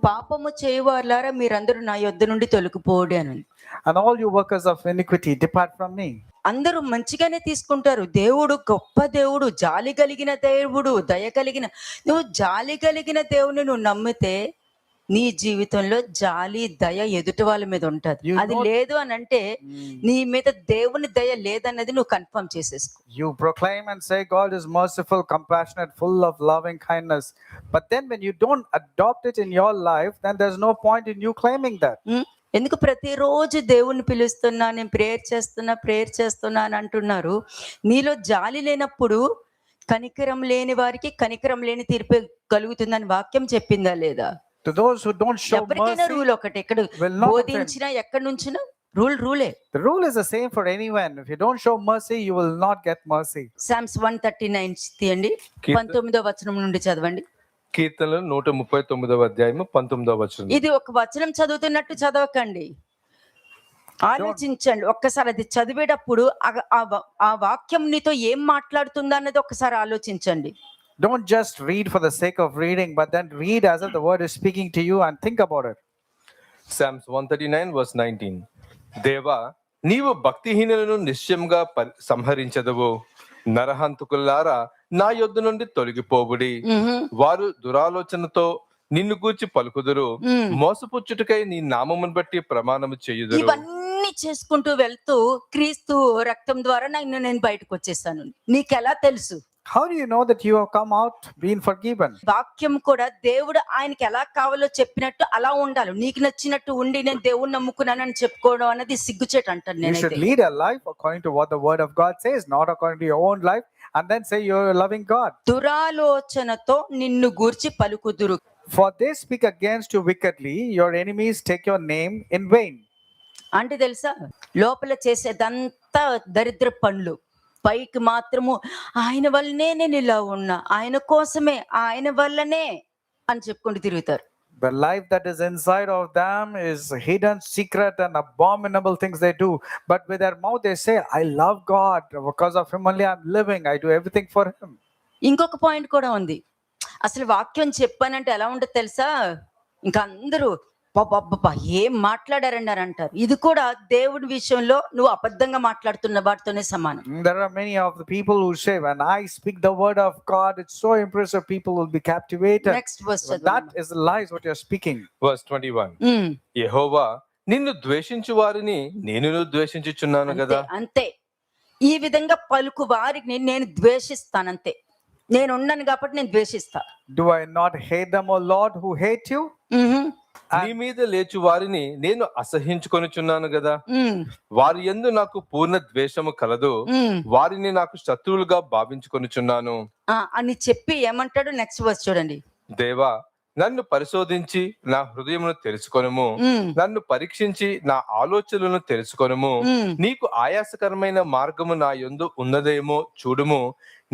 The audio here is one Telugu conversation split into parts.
పాపము చేయువారులారా మీరందరూ నా యొద్ద నుండి తొలగిపోండి అని. And all you workers of iniquity, depart from me. అందరూ మంచిగానే తీసుకుంటారు. దేవుడు గొప్ప దేవుడు, జాలి కలిగిన దేవుడు, దయ కలిగిన. నువ్వు జాలి కలిగిన దేవుని నువ్వు నమ్మితే నీ జీవితంలో జాలి దయ ఎదుటి వాళ్ళ మీద ఉంటది. అది లేదు అని అంటే నీ మీద దేవుని దయ లేదన్నది నువ్వు confirm చేసేసుకో. You proclaim and say God is merciful, compassionate, full of loving kindness, but then when you don't adopt it in your life, then there's no point in you claiming that. ఎందుకు ప్రతిరోజు దేవుణ్ణి పిలుస్తున్నా, నేను ప్రేయర్ చేస్తున్నా అని అంటున్నారు. నీలో జాలి లేనప్పుడు కనికరం లేని వారికి కనికరం లేని తీర్పు కలుగుతుందని వాక్యం చెప్పిందా లేదా? To those who don't show mercy, rule ఒకటి ఎక్కడ బోధించినా ఎక్కడి నుంచినా రూలే. The rule is the same for anyone. If you don't show mercy, you will not get mercy. Psalms 139 తీయండి, 19వ వచనం నుండి చదవండి. కీర్తనలు 139వ అధ్యాయము 19వ వచనం. ఇది ఒక వచనం చదువుతున్నట్టు చదవకండి, ఆలోచించండి ఒక్కసారి. అది చదివేటప్పుడు ఆ వాక్యం నీతో ఏం మాట్లాడుతుందా అన్నది ఒక్కసారి ఆలోచించండి. Don't just read for the sake of reading, but then read as if the word is speaking to you and think about it. Psalms 139 verse 19. దేవా, నీవు భక్తిహీనులను నిశ్చయంగా సంహరించదవు. నరహంతకులారా నా యొద్ద నుండి తొలగిపోవుడి. వారు దురాలోచనతో నిన్ను గూర్చి పలుకుదురు. మోసపుచ్చుటకై నీ నామమును బట్టి ప్రమాణము చేయుదురు. ఇవన్నీ చేసుకుంటూ వెళ్తూ క్రీస్తు రక్తం ద్వారా నేను బయటకు వచ్చేసాను. నీకెలా తెలుసు? How do you know that you have come out being forgiven? వాక్యం కూడా దేవుడు ఆయనకి ఎలా కావాలో చెప్పినట్టు అలా ఉండాలి. నీకు నచ్చినట్టు ఉండి నేను దేవుణ్ణి నమ్ముకున్నానని చెప్పుకోవడం అనేది సిగ్గుచేటు అంటాను నేను. You should lead a life according to what the word of God says, not according to your own life, and then say you're loving God. దురాలోచనతో నిన్ను గూర్చి పలుకుదురు. For they speak against you wickedly, your enemies take your name in vain. అంటే తెలుసా, లోపల చేసేదంతా దరిద్ర పనులు, పైకి మాత్రము ఆయన వల్లనే నేను ఇలా ఉన్నా, ఆయన కోసమే, ఆయన వల్లనే అని చెప్పుకుంటూ తిరుగుతారు. The life that is inside of them is hidden, secret and abominable things they do, but with their mouth they say I love God, because of him only I'm living, I do everything for him. ఇంకొక పాయింట్ కూడా ఉంది. అసలు వాక్యం చెప్పానంటే ఎలా ఉంటుంది తెలుసా, ఇంకా అందరూ బాబా ఏం మాట్లాడారన్నారు అంటారు. ఇది కూడా దేవుడి విషయంలో నువ్వు అబద్ధంగా మాట్లాడుతున్న వాటితోనే సమానం. There are many of the people who say when I speak the word of God, it's so impressive, people will be captivated. Next verse. That is lies what you're speaking. Verse 21. యెహోవా, నిన్ను ద్వేషించు వారిని నేను ద్వేషించుచున్నాను కదా. అంతే, ఈ విధంగా పలుకు వారిని నేను ద్వేషిస్తానంతే. నేను ఉన్నాను కాబట్టి నేను ద్వేషిస్తా. Do I not hate them, O Lord, who hate you? నీ మీద లేచు వారిని నేను అసహించుకొనుచున్నాను కదా. వారి యందు నాకు పూర్ణ ద్వేషము కలదు. వారిని నాకు శత్రువులుగా భావించుకొనుచున్నాను అని చెప్పి ఏమంటాడు? నెక్స్ట్ వర్స్ చూడండి. దేవా, నన్ను పరిశోధించి నా హృదయమును తెలుసుకొనుము. నన్ను పరీక్షించి నా ఆలోచనలను తెలుసుకొనుము. నీకు ఆయాసకరమైన మార్గము నా యందు ఉన్నదేమో చూడుము.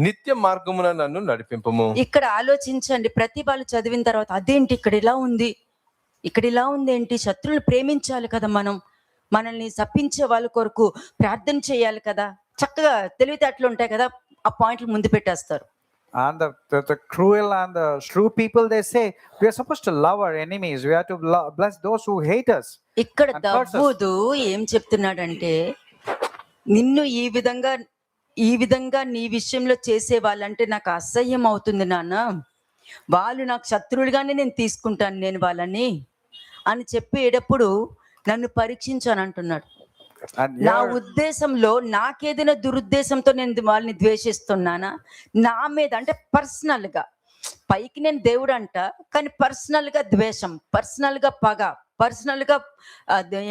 నిత్య మార్గమున నన్ను నడిపింపుము. ఇక్కడ ఆలోచించండి. ప్రతి వాళ్ళు చదివిన తర్వాత అదేంటి ఇక్కడ ఇలా ఉంది, ఇక్కడ ఇలా ఉంది ఏంటి? శత్రువులు ప్రేమించాలి కదా, మనల్ని శపించే వాళ్ళ కొరకు ప్రార్థన చేయాలి కదా. చక్కగా తెలివితేటలు ఉంటాయి కదా, ఆ పాయింట్లు ముందు పెట్టేస్తారు. And the cruel and the shrewd people, they say we are supposed to love our enemies, we have to bless those who hate us. ఇక్కడ దావీదు ఏం చెప్తున్నాడంటే, నిన్ను ఈ విధంగా నీ విషయంలో చేసే వాళ్ళంటే నాకు అసహ్యం అవుతుంది నాన్న. వాళ్ళు నాకు శత్రువులుగానే నేను తీసుకుంటాను నేను వాళ్ళని అని చెప్పేటప్పుడు నన్ను పరీక్షించాను అంటున్నాడు. And నా here, ఉద్దేశంలో నాకేదైనా దురుద్దేశంతో నేను వాళ్ళని ద్వేషిస్తున్నానా, నా మీద అంటే పర్సనల్ గా, పైకి నేను దేవుడు అంట, కానీ పర్సనల్ గా ద్వేషం, పర్సనల్ గా పగ, పర్సనల్ గా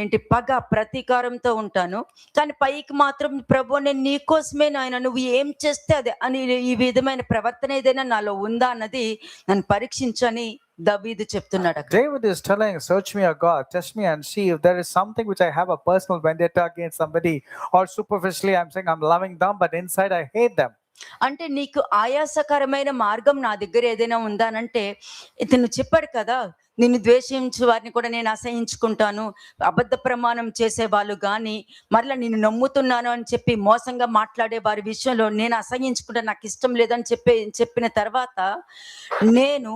ఏంటి పగ ప్రతీకారంతో ఉంటాను. కానీ పైకి మాత్రం ప్రభు నేను నీకోసమే నాయన, నువ్వు ఏం చేస్తే అదే అని ఈ విధమైన ప్రవర్తన ఏదైనా నాలో ఉందా అన్నది నన్ను పరీక్షించని దావీదు చెప్తున్నాడు అక్కడ. David is telling, search me, O God, test me and see if there is something which I have a personal vendetta against somebody, or superficially I'm saying I'm loving them, but inside I hate them. అంటే నీకు ఆయాసకరమైన మార్గం నా దగ్గర ఏదైనా ఉందా అనంటే, ఇతను చెప్పాడు కదా, నిన్ను ద్వేషించు వారిని కూడా నేను అసహించుకుంటాను, అబద్ధ ప్రమాణం చేసే వాళ్ళు కానీ మరలా నిన్ను నమ్ముతున్నాను అని చెప్పి మోసంగా మాట్లాడే వారి విషయంలో నేను అసహించుకుంటాను, నాకు ఇష్టం లేదని చెప్పిన తర్వాత, నేను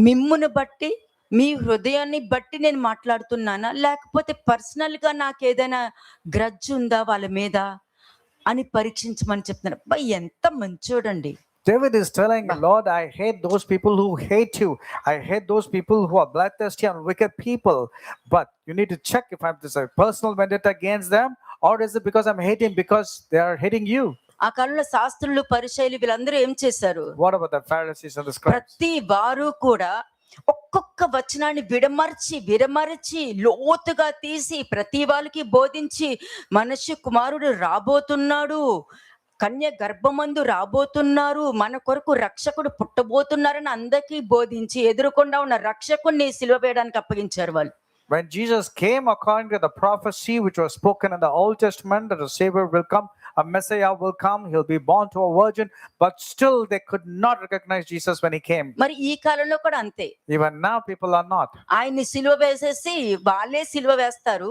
మిమ్మును బట్టి మీ హృదయాన్ని బట్టి నేను మాట్లాడుతున్నానా, లేకపోతే పర్సనల్గా నాకు ఏదైనా గ్రడ్జ్ ఉందా వాళ్ళ మీద అని పరీక్షించమని చెప్తున్నారు. అబ్బాయి ఎంత మంచోడండి. David is telling, Lord, I hate those people who hate you. I hate those people who are bloodthirsty and wicked people. But you need to check if I'm this a personal vendetta against them, or is it because I'm hating because they are hating you? ఆ కాలంలో శాస్త్రులు పరిచయులు వీళ్ళందరూ ఏం చేశారు? What about the Pharisees and the scribes? ప్రతి వారు కూడా ఒక్కొక్క వచనాన్ని విడమరచి లోతుగా తీసి ప్రతి వాళ్ళకి బోధించి, మనుష్య కుమారుడు రాబోతున్నాడు, కన్య గర్భమందు రాబోతున్నారు, మన కొరకు రక్షకుడు పుట్టబోతున్నారని అందరికీ బోధించి ఎదురుకుండా ఉన్న రక్షకుణ్ణి సిలువ వేయడానికి అప్పగించారు వాళ్ళు. When Jesus came, according to the prophecy which was spoken in the Old Testament, that a Savior will come, a Messiah will come, he'll be born to a virgin, but still they could not recognize Jesus when he came. మరి ఈ కాలంలో కూడా అంతే. Even now, people are not. ఆయన్ని సిలువ వేసేసి వాళ్ళే సిలువ వేస్తారు,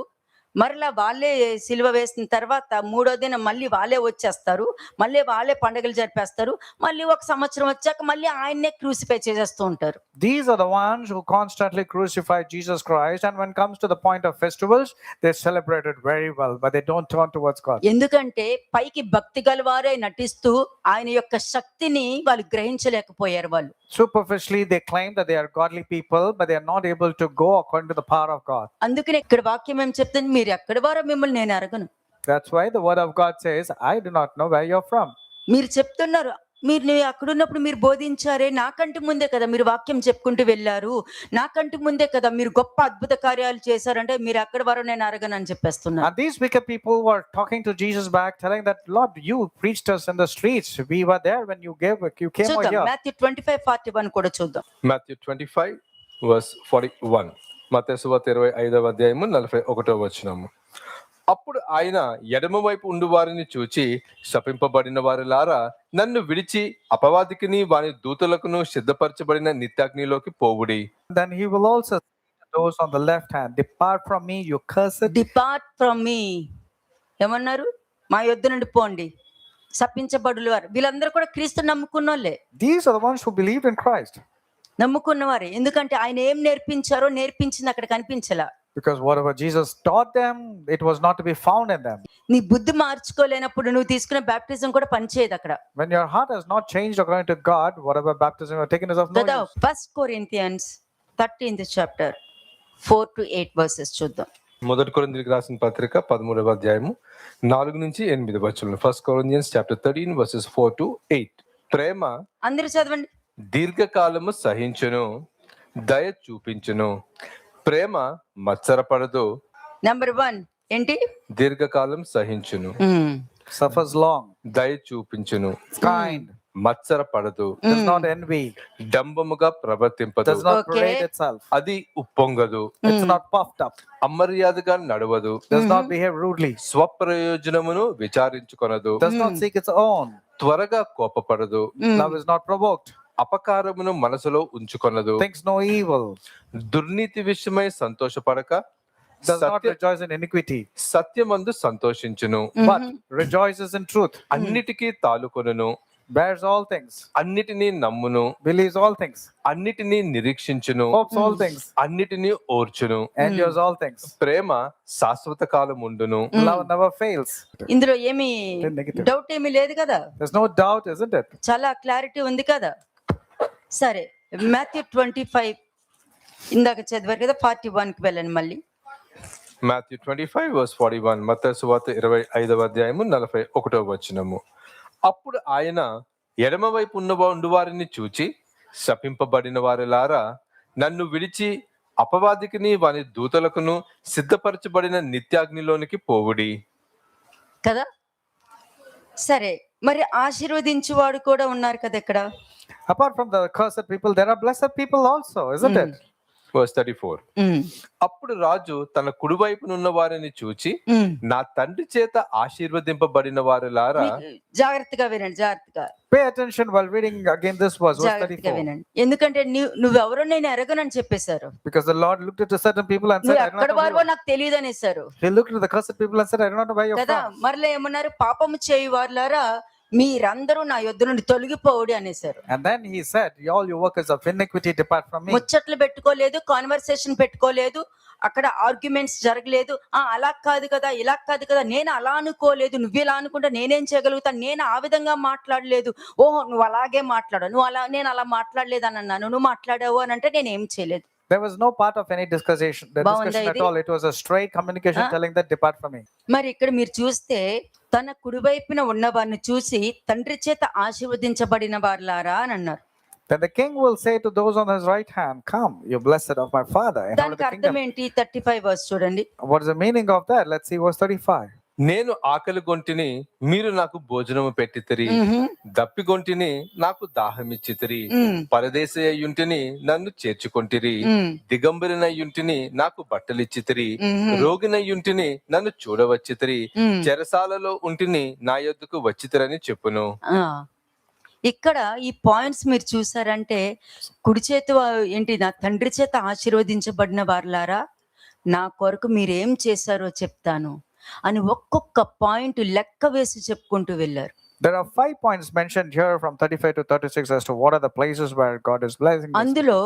మరలా వాళ్ళే సిలువ వేసిన తర్వాత మూడో దినం మళ్ళీ వాళ్ళే వచ్చేస్తారు, మళ్ళీ వాళ్ళే పండుగలు జరిపేస్తారు, మళ్ళీ ఒక సంవత్సరం వచ్చాక మళ్ళీ ఆయన్నే క్రూసిఫై చేసేస్తూ ఉంటారు. These are the ones who constantly crucify Jesus Christ, and when it comes to the point of festivals, they celebrate it very well, but they don't turn towards God. ఎందుకంటే పైకి భక్తి గలవారే నటిస్తూ ఆయన యొక్క శక్తిని వాళ్ళు గ్రహించలేకపోయారు. వాళ్ళు Superficially, they claim that they are godly people, but they are not able to go according to the power of God. అందుకనే ఇక్కడ వాక్యం ఏం చెప్తుంది, మీరు ఎక్కడి వారో మిమ్మల్ని నేను అడగను. That's why the word of God says, I do not know where you're from. మీరు చెప్తున్నారు, మీరు అక్కడున్నప్పుడు మీరు బోధించారే, నాకంటే ముందే కదా మీరు వాక్యం చెప్పుకుంటూ వెళ్ళారు, నాకంటే ముందే కదా మీరు గొప్ప అద్భుత కార్యాలు చేశారంటే మీరు ఎక్కడి వారో నేను అడగను అని చెప్పేస్తున్నారు. And these wicked people were talking to Jesus back, telling that, Lord, you preached us in the streets. We were there when you came over చూద్దాం, here. మాథ్యూ 25:41 కూడా చూద్దాం. మాథ్యూ 25:41. మత్తయి సువార్త 25వ అధ్యాయము 41వ వచనము. అప్పుడు ఆయన ఎడమ వైపు ఉండు వారిని చూచి, శపింపబడిన వారిలారా, నన్ను విడిచి అపవాదికిని వాని దూతలకును సిద్ధపరచబడిన నిత్యాగ్నిలోకి పోవుడి. Then he will also say to those on the left hand, depart from me, you cursed. Depart from మీ. ఏమన్నారు? మా యొద్ద నుండి పోండి, శపించబడులు వారు. వీళ్ళందరూ కూడా క్రీస్తు నమ్ముకున్నోళ్ళే, These are the ones who believed in Christ. నమ్ముకున్నవారే. ఎందుకంటే ఆయన ఏం నేర్పించారో నేర్పించింది అక్కడ కనిపించలా. Because whatever Jesus taught them, it was not to be found in them. నీ బుద్ధి మార్చుకోలేనప్పుడు నువ్వు తీసుకున్న బాప్టిజం కూడా పనిచేయదు అక్కడ. When your heart has not changed according to God, whatever baptism you have taken is of no use. 1 Corinthians 13th chapter 4-8 verses చూద్దాం. మొదటి కొరింథీయులకు రాసిన పత్రిక 13వ అధ్యాయము 4 నుంచి 8 వచనాలు. 1 Corinthians chapter 13 verses 4-8. ప్రేమ అందరూ చదవండి. దీర్ఘకాలము సహించును, దయ చూపించును. ప్రేమ మత్సరపడదు. నెంబర్ 1 ఏంటి? దీర్ఘకాలం సహించును, Suffers long, దయ చూపించును, kind, మత్సరపడదు, does not envy, డంబముగా ప్రవర్తింపదు, does not Okay. parade itself, అది ఉప్పొంగదు, it's not puffed up, అమర్యాదగా నడవదు, does not behave rudely, స్వప్రయోజనమును విచారించుకొనదు, does not seek its own, త్వరగా కోపపడదు, love is not provoked, అపకారమును మనసులో ఉంచుకొనదు, thinks no evil, దుర్నీతి విషయమై సంతోషపడక does not rejoice in iniquity, సత్యమందు సంతోషించును, but rejoices in truth, అన్నిటికీ తాలుకొనును, bears all things, అన్నిటినీ నమ్మును, believes all things, అన్నిటినీ నిరీక్షించును, hopes all things, అన్నిటినీ ఓర్చును. endures all things. ప్రేమ శాశ్వత కాలం ఉండును. Love never fails. ఇందులో ఏమి Negative. డౌట్ ఏమీ లేదు కదా, There's no doubt, isn't it? చాలా క్లారిటీ ఉంది కదా. సరే, మాథ్యూ 25 ఇందాక చదివారు కదా, 41కి వెళ్ళండి మళ్ళీ. మాథ్యూ 25:41, మత్తయి సువార్త 25వ అధ్యాయము 41వ వచనము. అప్పుడు ఆయన ఎడమ వైపు ఉండువారిని చూచి, శపింపబడిన వారిలారా, నన్ను విడిచి అపవాదికిని వాని దూతలకును సిద్ధపరచబడిన నిత్యాగ్నిలోనికి పోవుడి. కదా. సరే, మరి ఆశీర్వదించువాడు కూడా ఉన్నారు కదా ఇక్కడ. Apart from the cursed people, there are blessed people also, isn't it? Verse 34. ఉమ్, అప్పుడు రాజు తన కుడివైపునున్న వారిని చూచి, ఉమ్. నా తండ్రి చేత ఆశీర్వదింపబడిన వారిలారా. మీకు జాగ్రత్తగా వినండి, జాగ్రత్తగా Pay attention while reading again this verse, verse జాగ్రత్తగా 34. వినండి. ఎందుకంటే నువ్వెవరో నేను ఎరగనని చెప్పేశారు. Because the Lord looked at certain people and said, నువ్వు I do ఎక్కడ not know వారో you. నాకు తెలియదు అనేసారు He looked at the cursed people and said, I do not know where you're కదా. from. మరలా ఏమన్నారు? పాపము చేయు వారులారా, మీరందరూ నా యొద్ద నుండి తొలగిపోవుడి అనేసారు. And then he said, all you workers of iniquity depart from me. ముచ్చట్లు పెట్టుకోలేదు, కాన్వర్సేషన్ పెట్టుకోలేదు, అక్కడ ఆర్గ్యుమెంట్స్ జరగలేదు. అలా కాదు కదా, ఇలా కాదు కదా, నేను అలా అనుకోలేదు, నువ్వు ఇలా అనుకుంటే నేనేం చేయగలుగుతాను, నేను ఆ విధంగా మాట్లాడలేదు, ఓహో నువ్వు అలాగే మాట్లాడు, నేను అలా మాట్లాడలేదు అని అన్నాను, నువ్వు మాట్లాడావు అని అంటే నేను ఏం చేయలేదు. There was no part of any discussion at all. It was a straight communication telling that depart from me. మరి ఇక్కడ మీరు చూస్తే తన కుడివైపున ఉన్న వారిని చూసి తండ్రి చేత ఆశీర్వదించబడిన వారులారా అని అన్నారు. Then the king will say to those on his right hand, come, you blessed of my father. దానికి అర్థం ఏంటి? 35 వర్స్ చూడండి. What is the meaning of that? Let's see verse 35. నేను ఆకలి గొంటిని, మీరు నాకు భోజనము పెట్టితిరి. దప్పిగొంటిని, నాకు దాహమిచ్చితిరి. పరదేశీయుంటిని, నన్ను చేర్చుకొంటిరి. దిగంబరినయ్యుంటిని, నాకు బట్టలిచ్చితిరి. రోగినయ్యుంటిని, నన్ను చూడవచ్చితిరి. చెరసాలలో ఉంటిని, నా యొద్దకు వచ్చితిరని చెప్పును. ఇక్కడ ఈ పాయింట్స్ మీరు చూసారంటే, కుడి చేతి ఏంటి, నా తండ్రి చేత ఆశీర్వదించబడిన వారులారా, నా కొరకు మీరేం చేశారో చెప్తాను అని ఒక్కొక్క పాయింట్ లెక్క వేసి చెప్పుకుంటూ వెళ్ళారు. There are 5 points mentioned here from 35 to 36 as to what are the places where God is blessing. అందులో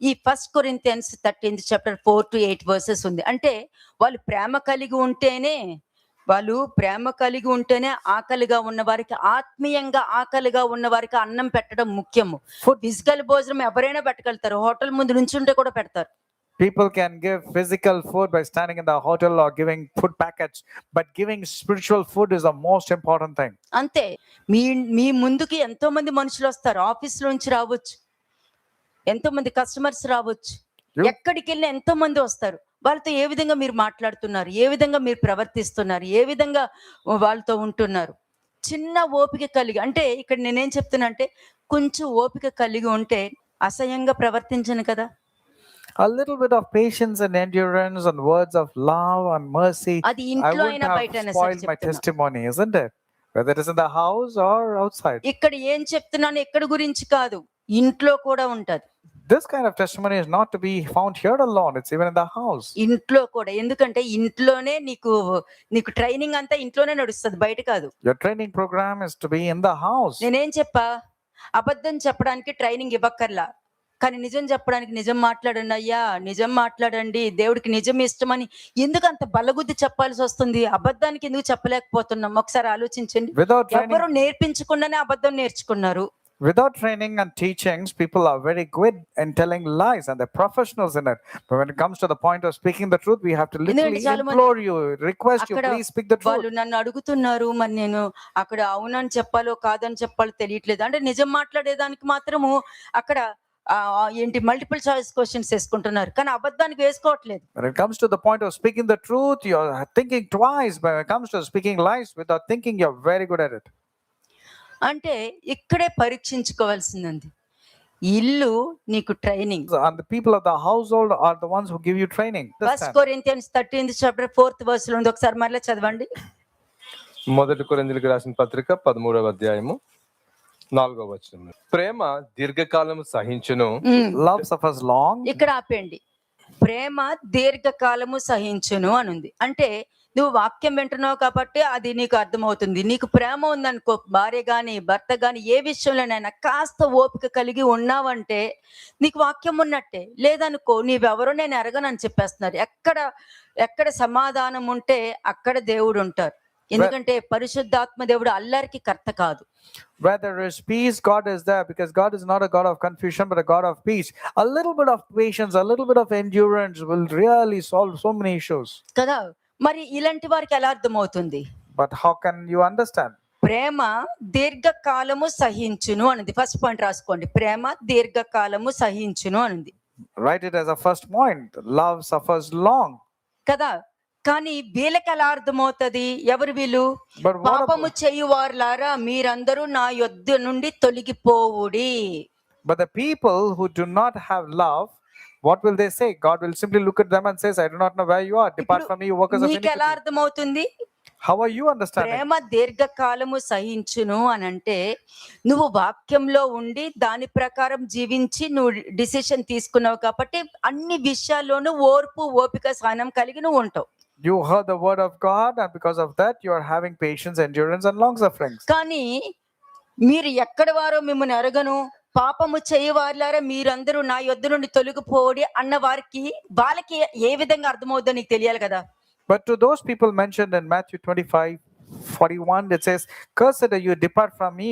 ఈ 1 Corinthians 13th chapter 4 to 8 verses ఉంది. అంటే వాళ్ళు ప్రేమ కలిగి ఉంటేనే ఆకలిగా ఉన్న వారికి, ఆత్మీయంగా ఆకలిగా ఉన్న వారికి అన్నం పెట్టడం ముఖ్యము. ఫిజికల్ భోజనం ఎవరైనా పెట్టగలుగుతారు, హోటల్ ముందు నుంచి ఉంటే కూడా పెడతారు. People can give physical food by standing in the hotel or giving food packets, but giving spiritual food is the most important thing. అంతే. మీ ముందుకి ఎంతో మంది మనుషులు వస్తారు, ఆఫీస్ నుంచి రావచ్చు, ఎంతో మంది కస్టమర్స్ రావచ్చు, ఎక్కడికి వెళ్ళినా ఎంతో మంది వస్తారు. వాళ్ళతో ఏ విధంగా మీరు మాట్లాడుతున్నారు, ఏ విధంగా మీరు ప్రవర్తిస్తున్నారు, ఏ విధంగా వాళ్ళతో ఉంటున్నారు, చిన్న ఓపిక కలిగి, అంటే ఇక్కడ నేనేం చెప్తున్నా అంటే, కొంచెం ఓపిక కలిగి ఉంటే అసహ్యంగా ప్రవర్తించను కదా. A little bit of patience and endurance and words of love and mercy, అది I ఇంట్లో wouldn't అయినా have బయటైనా సరే spoiled my చెప్తున్నా. testimony, isn't it? Whether it is in the house or outside. ఇక్కడ ఏం చెప్తున్నాను ఎక్కడ గురించి కాదు, ఇంట్లో కూడా ఉంటది. This kind of testimony is not to be found here alone. It's even in the house. ఇంట్లో కూడా. ఎందుకంటే ఇంట్లోనే నీకు ట్రైనింగ్ అంతా ఇంట్లోనే నడుస్తుంది, బయట కాదు. Your training program is to be in the house. నేనేం చెప్పా, అబద్ధం చెప్పడానికి ట్రైనింగ్ ఇవ్వక్కర్లా, కానీ నిజం చెప్పడానికి నిజం మాట్లాడండి అయ్యా, నిజం మాట్లాడండి, దేవుడికి నిజం ఇష్టమని ఎందుకు అంత బలగుద్ది చెప్పాల్సి వస్తుంది? అబద్ధానికి ఎందుకు చెప్పలేకపోతున్నాం? ఒకసారి ఆలోచించండి. ఎవరు నేర్పించకుండానే అబద్ధం నేర్చుకున్నారు. Without training and teachings, people are very good in telling lies and they're professionals in it. But when it comes to the point of speaking the truth, we have to literally implore you, request you, please speak the truth. వాళ్ళు నన్ను అడుగుతున్నారు, మరి నేను అక్కడ అవునని చెప్పాలో కాదని చెప్పాలో తెలియట్లేదు అంటే, నిజం మాట్లాడేదానికి మాత్రము అక్కడ ఏంటి మల్టిపుల్ చాయిస్ క్వశ్చన్స్ వేసుకుంటున్నారు, కానీ అబద్ధానికి వేసుకోవట్లేదు. When it comes to the point of speaking the truth, you're thinking twice. But when it comes to speaking lies without thinking, you're very good at it. అంటే ఇక్కడే పరీక్షించుకోవాల్సింది. ఇల్లు నీకు training, and the people of the household are the ones who give you training. 1 Corinthians 13th chapter 4th verse లో ఉంది, ఒకసారి మరలా చదవండి. మొదటి కొరింథీయులకు రాసిన పత్రిక 13వ అధ్యాయము 4వ వచనం. ప్రేమ దీర్ఘకాలము సహించును. Love suffers long. ఇక్కడ ఆపండి. ప్రేమ దీర్ఘకాలము సహించును అని ఉంది. అంటే నువ్వు వాక్యం వింటున్నావు కాబట్టి అది నీకు అర్థమవుతుంది. నీకు ప్రేమ ఉందనుకో, భార్య గాని భర్త గాని ఏ విషయంలోనైనా కాస్త ఓపిక కలిగి ఉన్నావంటే నీకు వాక్యం ఉన్నట్టే. లేదనుకో, నీవెవరో నేను ఎరగనని చెప్పేస్తున్నారు. ఎక్కడ సమాధానం ఉంటే అక్కడ దేవుడు ఉంటారు. ఎందుకంటే పరిశుద్ధాత్మ దేవుడు అల్లరికి కర్త కాదు. Where there is peace, God is there, because God is not a God of confusion but a God of peace. A little bit of patience, a little bit of endurance will really solve so many issues. కదా, మరి ఇలాంటి వారికి ఎలా అర్థమవుతుంది? But how can you understand? ప్రేమ దీర్ఘకాలము సహించును అన్నది. ఫస్ట్ పాయింట్ రాసుకోండి, ప్రేమ దీర్ఘకాలము సహించును అన్నది. Write it as a first point. Love suffers long. కదా, కానీ వీళ్ళకి ఎలా అర్థమవుతుంది? ఎవరు వీళ్ళు? But what పాపము చేయువారులారా మీరందరూ నా యొద్ద నుండి తొలగిపోవుడి. But the people who do not have love, what will they say? God will simply look at them and says, I do not know where you are. Depart from me, you workers of మీకు ఎలా iniquity. అర్థమవుతుంది? How are you understanding? ప్రేమ దీర్ఘకాలము సహించును అని అంటే, నువ్వు వాక్యంలో ఉండి దాని ప్రకారం జీవించి నువ్వు డిసిషన్ తీసుకున్నావు కాబట్టి అన్ని విషయాల్లోనూ ఓర్పు, ఓపిక, సహనం కలిగి నువ్వు ఉంటావు. You heard the word of God, and because of that, you are having patience, endurance, and long sufferings. కానీ మీరు ఎక్కడి వారో మిమ్మల్ని ఎరగను, పాపము చేయవారులారా మీరందరూ నా యొద్ద నుండి తొలగిపోడి అన్న వారికి వాళ్ళకి ఏ విధంగా అర్థమవుద్దో నీకు తెలియాలి కదా. But to those people mentioned in Matthew 25:41, it says, Cursed are you, depart from me.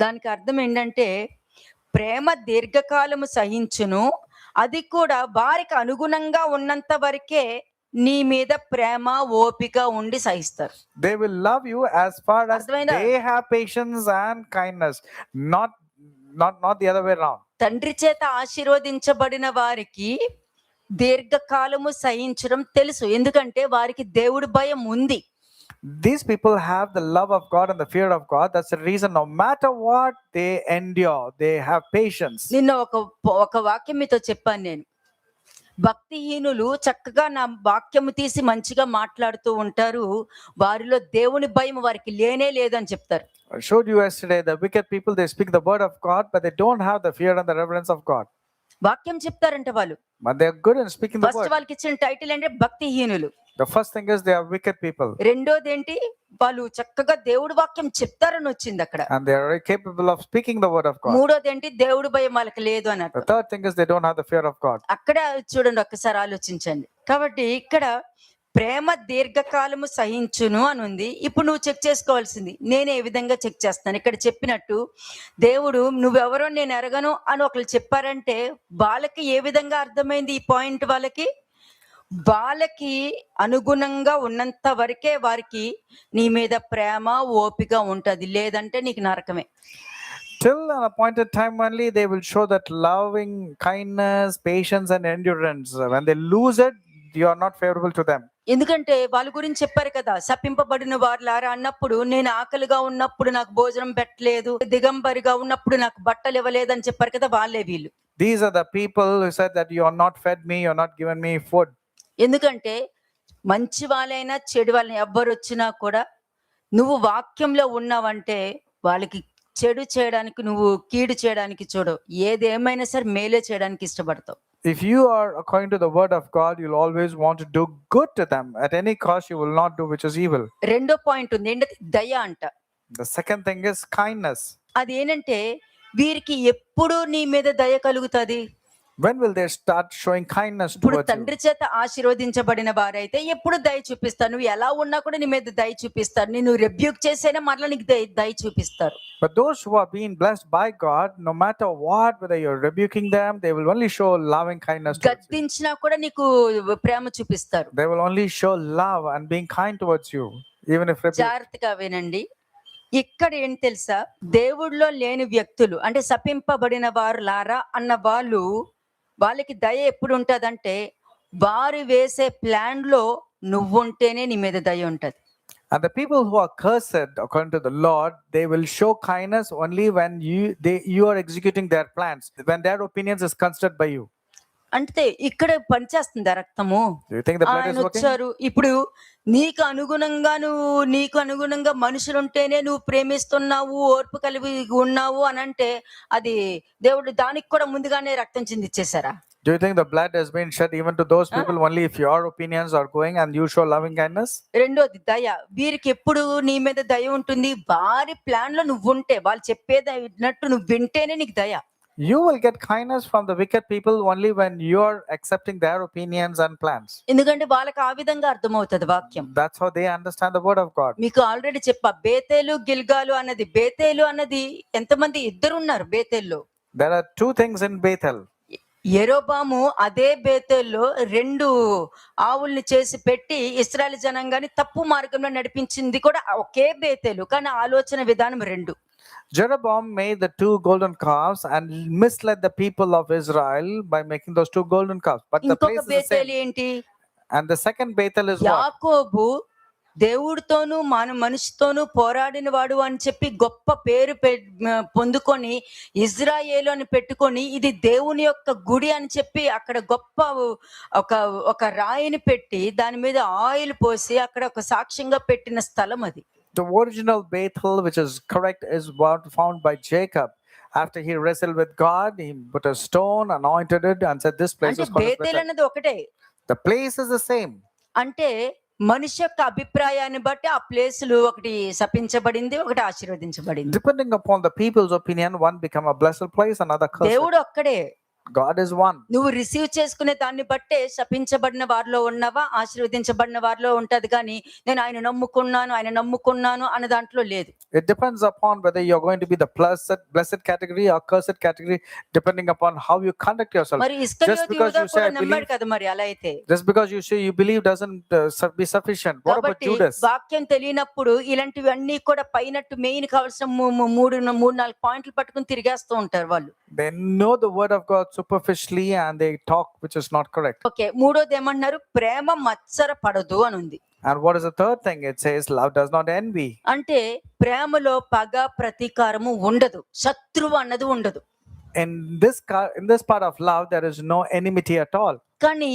దానికి అర్థం ఏంటంటే, ప్రేమ దీర్ఘకాలము సహించును, అది కూడా వారికి అనుగుణంగా ఉన్నంత వరకే నీ మీద ప్రేమ, ఓపిక ఉండి సహిస్తారు. They will love you as far as అర్థమైందా? they have patience and kindness, not the other way around. తండ్రి చేత ఆశీర్వదించబడిన వారికి దీర్ఘకాలము సహించడం తెలుసు, ఎందుకంటే వారికి దేవుడి భయం ఉంది. These people have the love of God and the fear of God. That's the reason no matter what they endure, they have patience. నిన్న ఒక వాక్యం మీతో చెప్పాను నేను. భక్తిహీనులు చక్కగా నా వాక్యము తీసి మంచిగా మాట్లాడుతూ ఉంటారు, వారిలో దేవుని భయం వారికి లేనే లేదని చెప్తారు. I showed you yesterday the wicked people, they speak the word of God, but they don't have the fear and the reverence of God. వాక్యం చెప్తారంట వాళ్ళు. But they're good in speaking the first word. వాళ్ళకి ఇచ్చిన టైటిల్ అంటే భక్తిహీనులు. The first thing is they are wicked people. రెండోది ఏంటి? వాళ్ళు చక్కగా దేవుడి వాక్యం చెప్తారని వచ్చింది అక్కడ. And they are very capable of speaking the word of God. మూడోది ఏంటి? దేవుడి భయం వాళ్ళకి లేదు అన్నట్టు. The third thing is they don't have the fear of God. అక్కడ చూడండి, ఒక్కసారి ఆలోచించండి. కాబట్టి ఇక్కడ ప్రేమ దీర్ఘకాలము సహించును అని ఉంది. ఇప్పుడు నువ్వు చెక్ చేసుకోవాల్సింది, నేను ఏ విధంగా చెక్ చేస్తాను? ఇక్కడ చెప్పినట్టు దేవుడు నువ్వెవరో నేను ఎరగను అని ఒకళ్ళు చెప్పారంటే వాళ్ళకి ఏ విధంగా అర్థమైంది ఈ పాయింట్? వాళ్ళకి అనుగుణంగా ఉన్నంత వరకే వారికి నీ మీద ప్రేమ, ఓపిక ఉంటది, లేదంటే నీకు నరకమే. Till an appointed time only they will show that loving kindness, patience and endurance. When they lose it, you are not favorable to them. ఎందుకంటే వాళ్ళ గురించి చెప్పారు కదా, శపింపబడిన వారులారా అన్నప్పుడు, నేను ఆకలిగా ఉన్నప్పుడు నాకు భోజనం పెట్టలేదు, దిగంబరిగా ఉన్నప్పుడు నాకు బట్టలు ఇవ్వలేదని చెప్పారు కదా, వాళ్ళే వీళ్ళు. These are the people who said that you are not fed me, you are not given me food. ఎందుకంటే మంచి వాళ్ళైనా చెడు వాళ్ళని ఎవ్వరు వచ్చినా కూడా నువ్వు వాక్యంలో ఉన్నావంటే వాళ్ళకి చెడు చేయడానికి, నువ్వు కీడు చేయడానికి చూడవు. ఏదేమైనా సరే మేలే చేయడానికి ఇష్టపడతావు. If you are according to the word of God, you'll always want to do good to them. At any cost, you will not do which is evil. రెండో పాయింట్ ఉంది, ఏంటంటే దయ అంట. The second thing is kindness. అది ఏంటంటే వీరికి ఎప్పుడు నీ మీద దయ కలుగుతుంది? When will they start showing kindness ఇప్పుడు towards you? తండ్రి చేత ఆశీర్వదించబడిన వారైతే ఎప్పుడు దయ చూపిస్తారు. నువ్వు ఎలా ఉన్నా కూడా నీ మీద దయ చూపిస్తారు. నేను రెబ్యూక్ చేసైనా మరలా నీకు దయ చూపిస్తారు. But those who are being blessed by God, no matter what, whether you're rebuking them, they will only show loving kindness towards you. గద్దించినా కూడా నీకు ప్రేమ చూపిస్తారు. They will only show love and being kind towards you, even if rebuked. జాగ్రత్తగా వినండి. ఇక్కడ ఏం తెలుసా, దేవుడిలో లేని వ్యక్తులు అంటే శపింపబడిన వారు లారా అన్న వాళ్ళకి దయ ఎప్పుడు ఉంటదంటే వారు వేసే ప్లాన్ లో నువ్వుంటేనే నీ మీద దయ ఉంటది. And the people who are cursed according to the Lord, they will show kindness only when you are executing their plans, when their opinions is considered by you. అంటే ఇక్కడ పనిచేస్తుంది రక్తము. Do you think the blood ఆయన is working? వచ్చారు. ఇప్పుడు నీకు అనుగుణంగా మనుషులు ఉంటేనే నువ్వు ప్రేమిస్తున్నావు, ఓర్పు కలిగి ఉన్నావు అని అంటే అది దేవుడు దానికి కూడా ముందుగానే రక్తం చిందిచ్చేసారా? Do you think the blood has been shed even to those people only if your opinions are going and you show loving kindness? రెండోది దయ. వీరికి ఎప్పుడు నీ మీద దయ ఉంటుంది? వారి ప్లాన్ లో నువ్వు ఉంటే, వాళ్ళు చెప్పేది విన్నట్టు నువ్వు వింటేనే నీకు దయ. You will get kindness from the wicked people only when you are accepting their opinions and plans. ఎందుకంటే వాళ్ళకి ఆ విధంగా అర్థమవుతుంది వాక్యం. That's how they understand the word of God. మీకు ఆల్రెడీ చెప్పా, బేతేలు గిల్గాలు అన్నది. బేతేలు అన్నది ఎంతమంది? ఇద్దరు ఉన్నారు బేతేల్లో. There are two things in Bethel. యెరోబాము అదే బేతేల్లో 2 ఆవుల్ని చేసి పెట్టి ఇశ్రాయేలు జనాంగాన్ని తప్పు మార్గంలో నడిపించింది కూడా ఒకే బేతేలు, కానీ ఆలోచన విధానం 2. Jeroboam made the 2 golden calves and misled the people of Israel by making those 2 golden calves. But the place ఇంకొక is the బేతేలు same. ఏంటి? And the second Bethel is what? యాకోబు దేవుడితోనూ మనిషితోనూ పోరాడిన వాడు అని చెప్పి గొప్ప పేరు పొందుకొని ఇజ్రాయేలు అని పెట్టుకొని ఇది దేవుని యొక్క గుడి అని చెప్పి అక్కడ గొప్ప ఒక రాయిని పెట్టి దాని మీద ఆయిల్ పోసి అక్కడ ఒక సాక్ష్యంగా పెట్టిన స్థలం అది. The original Bethel, which is correct, is what found by Jacob. After he wrestled with God, he put a stone, anointed it, and said, "This place అంటే is called బేతేలు Bethel." అన్నది ఒకటే. The place is the same. అంటే మనిషి యొక్క అభిప్రాయాన్ని బట్టి ఆ ప్లేసులు ఒకటి శపించబడింది, ఒకటి ఆశీర్వదించబడింది. Depending upon the people's opinion, one become a blessed place, another cursed. దేవుడు ఒక్కడే. God is one. నువ్వు రిసీవ్ చేసుకునే దాన్ని బట్టే శపించబడిన వారిలో ఉన్నవా, ఆశీర్వదించబడిన వారిలో ఉంటది. కానీ నేను ఆయన నమ్ముకున్నాను అన్న దాంట్లో లేదు. It depends upon whether you're going to be the blessed category or cursed category, depending upon how you conduct yourself. మరి ఇస్కరియోతు because యూదా you say, కూడా "I నమ్మాడు believe," కదా మరి అలా అయితే. just because you say you believe doesn't be sufficient. What about కాబట్టి Judas? వాక్యం తెలియనప్పుడు ఇలాంటివన్నీ కూడా పైనట్టు మెయిన్ కావాల్సిన 3-4 పాయింట్లు పట్టుకుని తిరిగేస్తూ ఉంటారు వాళ్ళు. They know the word of God superficially and they talk which is not correct. Okay, మూడోది ఏమన్నారు? ప్రేమ మత్సర పడదు అని ఉంది. And what is the third thing? It says love does not envy. అంటే ప్రేమలో పగ ప్రతీకారము ఉండదు, శత్రువు అన్నది ఉండదు. In this part of love, there is no enmity at all. కానీ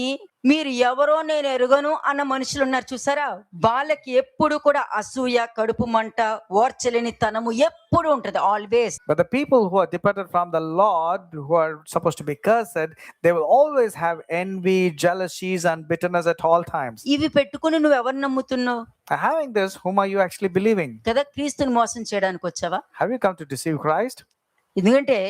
మీరు ఎవరో నేను ఎరుగను అన్న మనుషులు ఉన్నారు చూసారా, వాళ్ళకి ఎప్పుడు కూడా అసూయ, కడుపు మంట, ఓర్చలేని తనము ఎప్పుడు ఉంటది, always. But the people who are departed from the Lord, who are supposed to be cursed, they will always have envy, jealousies, and bitterness at all times. ఇవి పెట్టుకుని నువ్వు ఎవరు నమ్ముతున్నావు Having this, whom are you actually believing? కదా? క్రీస్తుని మోసం చేయడానికి వచ్చావా? Have you come to deceive Christ? ఎందుకంటే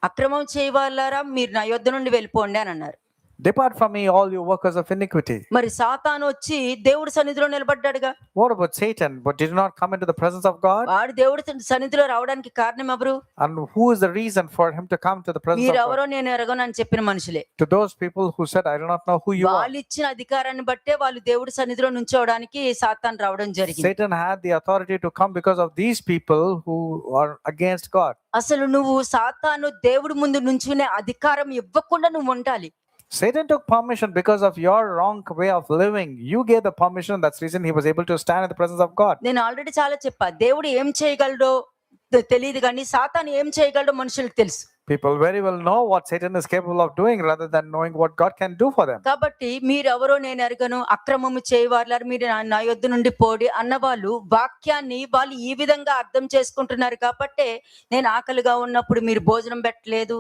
అక్రమం చేయవాళ్ళారా మీరు నా యొద్ద నుండి వెళ్ళిపోండి అని అన్నారు. Depart from me, all you workers of iniquity. మరి సాతాను వచ్చి దేవుడి సన్నిధిలో నిలబడ్డాడుగా. What about Satan? But did not come into the presence of God? వాడు దేవుడి సన్నిధిలో రావడానికి కారణం ఎవరు? And who is the reason for him to come to the presence మీరు of God? ఎవరో నేను ఎరగను అని చెప్పిన మనుషులే. To those people who said, "I do not know who you are." వాళ్ళు ఇచ్చిన అధికారాన్ని బట్టే వాళ్ళు దేవుడి సన్నిధిలో నుంచోవడానికి సాతాను రావడం జరిగింది. Satan had the authority to come because of these people who are against God. అసలు నువ్వు సాతాను దేవుడి ముందు నుంచునే అధికారం ఇవ్వకుండా నువ్వు ఉండాలి. Satan took permission because of your wrong way of living. You gave the permission. That's the reason he was able to stand in the presence of God. నేను ఆల్రెడీ చాలా చెప్పా, దేవుడు ఏం చేయగలడో తెలియదు కానీ సాతాను ఏం చేయగలడో మనుషులకు తెలుసు. People very well know what Satan is capable of doing rather than knowing what God can do for them. కాబట్టి మీరెవరో నేను ఎరగను, అక్రమము చేయవారు మీరు నా యొద్ద నుండి పోడి అన్నవాళ్ళు వాక్యాన్ని వాళ్ళు ఈ విధంగా అర్థం చేసుకుంటున్నారు. కాబట్టి నేను ఆకలిగా ఉన్నప్పుడు మీరు భోజనం పెట్టలేదు,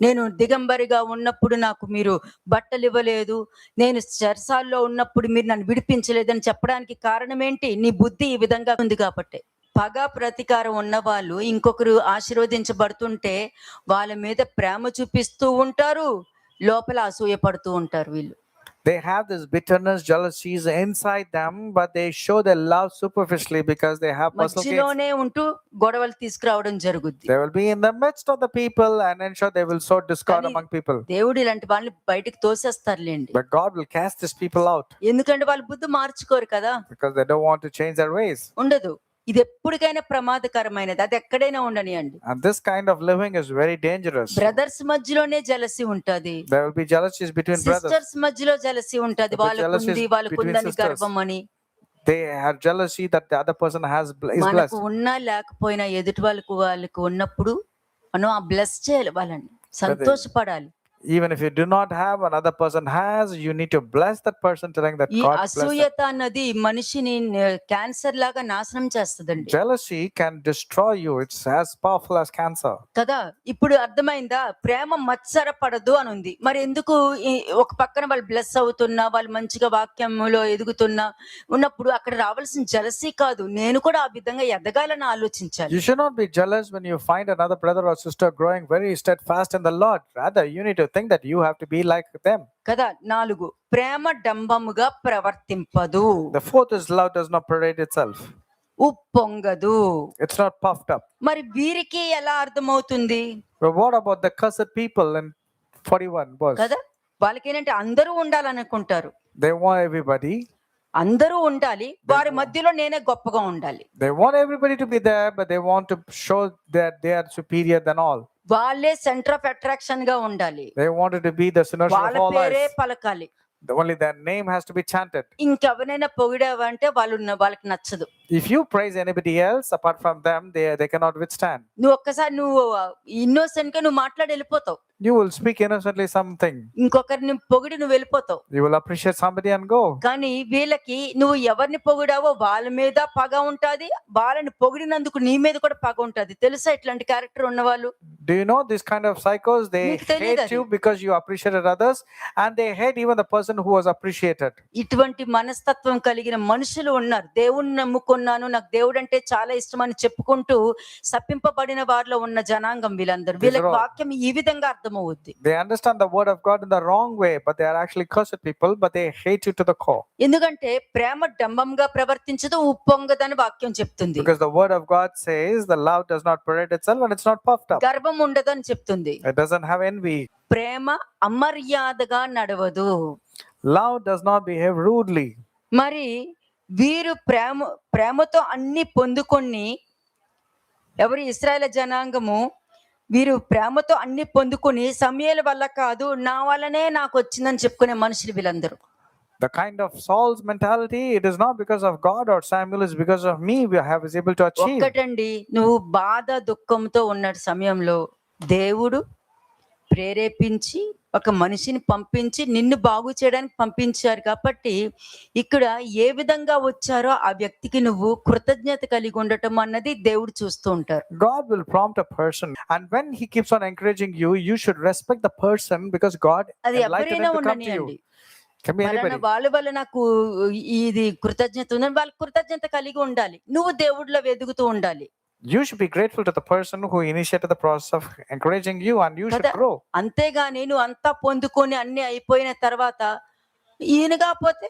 నేను దిగంబరిగా ఉన్నప్పుడు నాకు మీరు బట్టలు ఇవ్వలేదు, నేను చెరసాల్లో ఉన్నప్పుడు మీరు నన్ను విడిపించలేదని చెప్పడానికి కారణం ఏంటి? నీ బుద్ధి ఈ విధంగా ఉంది కాబట్టి. పగ ప్రతీకారం ఉన్న వాళ్ళు ఇంకొకరు ఆశీర్వదించబడుతుంటే వాళ్ళ మీద ప్రేమ చూపిస్తూ ఉంటారు, లోపల అసూయ పడుతూ ఉంటారు. వీళ్ళు They have this bitterness, jealousies inside them, but they show their love superficially because they have personal gains. మధ్యలోనే ఉంటూ గొడవలు తీసుకురావడం జరుగుద్ది. They will be in the midst of the people and ensure they will sow discord కానీ among people. దేవుడు ఇలాంటి వాళ్ళని బయటికి తోసేస్తారులేండి. But God will cast these people out ఎందుకంటే వాళ్ళు బుద్ధి మార్చుకోరు కదా. because they don't want to change their ways. ఉండదు. ఇది ఎప్పటికైనా ప్రమాదకరమైనది, అది ఎక్కడైనా ఉండనియండి. And this kind of living is very dangerous. Brothers మధ్యలోనే జలసి ఉంటది, There will be jealousies between brothers. Sisters మధ్యలో జలసి ఉంటది. The jealousy is వాళ్ళకుంది between sisters. గర్వం అని. They have jealousy that the other person is మనకు blessed. ఉన్నా లేకపోయినా ఎదుటి వాళ్ళకు ఉన్నప్పుడు మనం ఆ బ్లెస్ చేయాలి, వాళ్ళని సంతోషపడాలి. Even if you do not have, another person has, you need to bless that person, telling that ఈ God bless them. అసూయత అన్నది మనిషిని క్యాన్సర్ లాగా నాశనం చేస్తుందండి Jealousy can destroy you. It's as powerful as cancer. కదా. ఇప్పుడు అర్థమైందా? ప్రేమ మత్సర పడదు అని ఉంది. మరి ఎందుకు ఒక పక్కన వాళ్ళు బ్లెస్ అవుతున్నా, వాళ్ళు మంచిగా వాక్యములో ఎదుగుతున్నా ఉన్నప్పుడు అక్కడ రావాల్సిన జలసీ కాదు, నేను కూడా ఆ విధంగా ఎదగాలని ఆలోచించాలి. You should not be jealous when you find another brother or sister growing very steadfast in the Lord. Rather, you need to think that you have to be like them. కదా. 4, ప్రేమ డంబముగా ప్రవర్తింపదు. The fourth is love does not parade itself. ఉప్పొంగదు. It's not puffed up. మరి వీరికి ఎలా అర్థమవుతుంది But what about the cursed people in 41 verse? కదా? వాళ్ళకేంటంటే అందరూ ఉండాలనుకుంటారు, They want everybody. అందరూ ఉండాలి, వారి మధ్యలో నేనే గొప్పగా ఉండాలి. They want everybody to be there, but they want to show that they are superior than all. వాళ్ళే సెంటర్ ఆఫ్ అట్రాక్షన్ గా ఉండాలి, They wanted to be the sinners of వాళ్ళ all పేరే lives. పలకాలి. Only their name has to be chanted. ఇంకెవరైనా పొగిడావంటే వాళ్ళకి నచ్చదు. If you praise anybody else apart from them, they cannot withstand. నువ్వు ఒక్కసారి నువ్వు ఇన్నోసెంట్ గా నువ్వు మాట్లాడి వెళ్ళిపోతావు, You will speak innocently something. ఇంకొకరిని పొగిడి నువ్వు వెళ్ళిపోతావు. You will appreciate somebody and go. కానీ వీళ్ళకి నువ్వు ఎవరిని పొగిడావో వాళ్ళ మీద పగ ఉంటది, వాళ్ళని పొగిడినందుకు నీ మీద కూడా పగ ఉంటది. తెలుసా ఇట్లాంటి క్యారెక్టర్ ఉన్నవాళ్ళు? Do you know this kind of psychos? They నీకు తెలీదా hate you అది? because you appreciated others, and they hate even the person who was appreciated. ఇటువంటి మనస్తత్వం కలిగిన మనుషులు ఉన్నారు. దేవుణ్ణి నమ్ముకున్నాను, నాకు దేవుడు అంటే చాలా ఇష్టం అని చెప్పుకుంటూ శపింపబడిన వారిలో ఉన్న జనాంగం వీళ్ళందరూ. వీళ్ళకి వాక్యం ఈ విధంగా అర్థమవుద్ది. They understand the word of God in the wrong way, but they are actually cursed people, but they hate you to the core. ఎందుకంటే ప్రేమ డంబంగా ప్రవర్తించదు, ఉప్పొంగదని వాక్యం చెప్తుంది. Because the word of God says the love does not parade itself and it's not puffed up. గర్వం ఉండదని చెప్తుంది. It doesn't have envy. ప్రేమ అమర్యాదగా నడవదు. Love does not behave rudely. మరి వీరు ప్రేమతో అన్ని పొందుకొని, ఎవరు? ఇశ్రాయేలు జనాంగము. వీరు ప్రేమతో అన్ని పొందుకొని సమూయేలు వల్ల కాదు, నా వల్లనే నాకు వచ్చిందని చెప్పుకునే మనుషులు వీళ్ళందరూ. The kind of Saul's mentality, it is not because of God or Samuel, it's because of me we have is able to achieve. ఒక్కటండి, నువ్వు బాధ దుఃఖంతో ఉన్న సమయంలో దేవుడు ప్రేరేపించి ఒక మనిషిని పంపించి నిన్ను బాగు చేయడానికి పంపించారు. కాబట్టి ఇక్కడ ఏ విధంగా వచ్చారో ఆ వ్యక్తికి నువ్వు కృతజ్ఞత కలిగి ఉండటం అన్నది దేవుడు చూస్తూ ఉంటారు. God will prompt a person, and when he keeps on encouraging you, you should respect the person because God అది enlightened ఎవరైనా him to come to ఉండనియండి. you. Can be anybody. వాళ్ళ వల్ల నాకు ఇది కృతజ్ఞత ఉందని వాళ్ళ కృతజ్ఞత కలిగి ఉండాలి. నువ్వు దేవుడిలో వెదుగుతూ ఉండాలి. You should be grateful to the person who initiated the process of encouraging you, and you should grow. అంతేగాని నువ్వు అంతా పొందుకొని అన్ని అయిపోయిన తర్వాత ఈయన కాకపోతే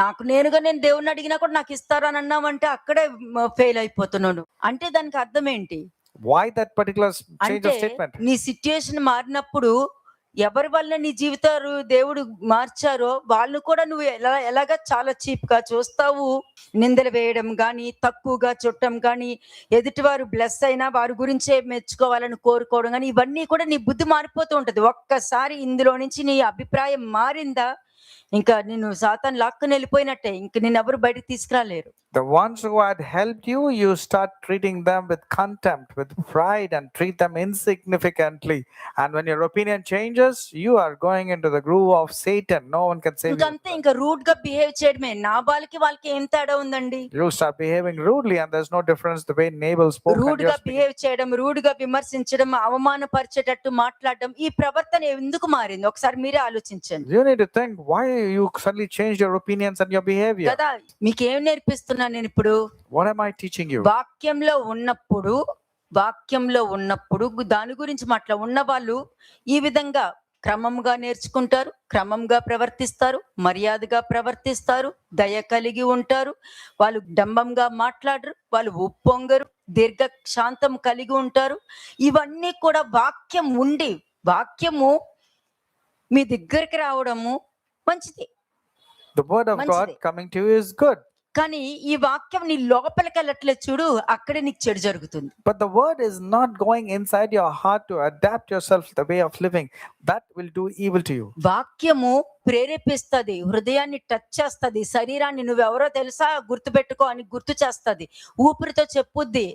నాకు నేనుగా నేను దేవుణ్ణి అడిగినా కూడా నాకు ఇస్తారని అన్నావంటే అక్కడే ఫెయిల్ అయిపోతున్నాడు. అంటే దానికి అర్థం ఏంటి? Why that particular change అంటే of statement? నీ సిచ్యుయేషన్ మారినప్పుడు ఎవరి వల్ల నీ జీవితాలు దేవుడు మార్చారో వాళ్ళు కూడా నువ్వు ఎలాగా చాలా చీప్ గా చూస్తావు. నిందలు వేయడం గాని, తక్కువగా చుట్టం గాని, ఎదుటివారు బ్లెస్ అయినా వారి గురించే మెచ్చుకోవాలని కోరుకోవడం గాని, ఇవన్నీ కూడా నీ బుద్ధి మారిపోతూ ఉంటది. ఒక్కసారి ఇందులో నుంచి నీ అభిప్రాయం మారిందా, ఇంకా నిన్ను సాతాను లాక్కుని వెళ్ళిపోయినట్టే. ఇంక నిన్ను ఎవరు బయటకు తీసుకురాలేరు. The ones who had helped you, you start treating them with contempt, with pride, and treat them insignificantly. And when your opinion changes, you are going into the groove of Satan. No one can save you. ఇంకంతే, ఇంకా రూడ్ గా బిహేవ్ చేయడమే. నా వాళ్ళకి ఏం తేడా ఉందండి? You start behaving rudely, and there's no difference the way Nabal spoke. Rude గా బిహేవ్ చేయడం, రూడ్ గా విమర్శించడం, అవమానపరిచేటట్టు మాట్లాడడం, ఈ ప్రవర్తన ఎందుకు మారింది? ఒకసారి మీరే ఆలోచించండి. You need to think why you suddenly changed your opinions and your behavior. కదా. మీకేం నేర్పిస్తున్నా నేను ఇప్పుడు? What am I teaching you? వాక్యంలో ఉన్నప్పుడు దాని గురించి ఉన్న వాళ్ళు ఈ విధంగా క్రమంగా నేర్చుకుంటారు, క్రమంగా ప్రవర్తిస్తారు, మర్యాదగా ప్రవర్తిస్తారు, దయ కలిగి ఉంటారు. వాళ్ళు డంబంగా మాట్లాడరు, వాళ్ళు ఉప్పొంగరు, దీర్ఘ శాంతం కలిగి ఉంటారు. ఇవన్నీ కూడా వాక్యము మీ దగ్గరికి రావడము మంచిది. The word of God coming to you is good. కానీ ఈ వాక్యం నీ లోపలికి వెళ్ళట్లేదు చూడు, అక్కడే నీకు చెడు జరుగుతుంది. But the word is not going inside your heart to adapt yourself to the way of living. That will do evil to you. వాక్యము ప్రేరేపిస్తది, హృదయాన్ని టచ్ చేస్తది, శరీరాన్ని నువ్వెవరో తెలుసా గుర్తుపెట్టుకో అని గుర్తు చేస్తది, ఊపిరితో చెప్పుద్ది,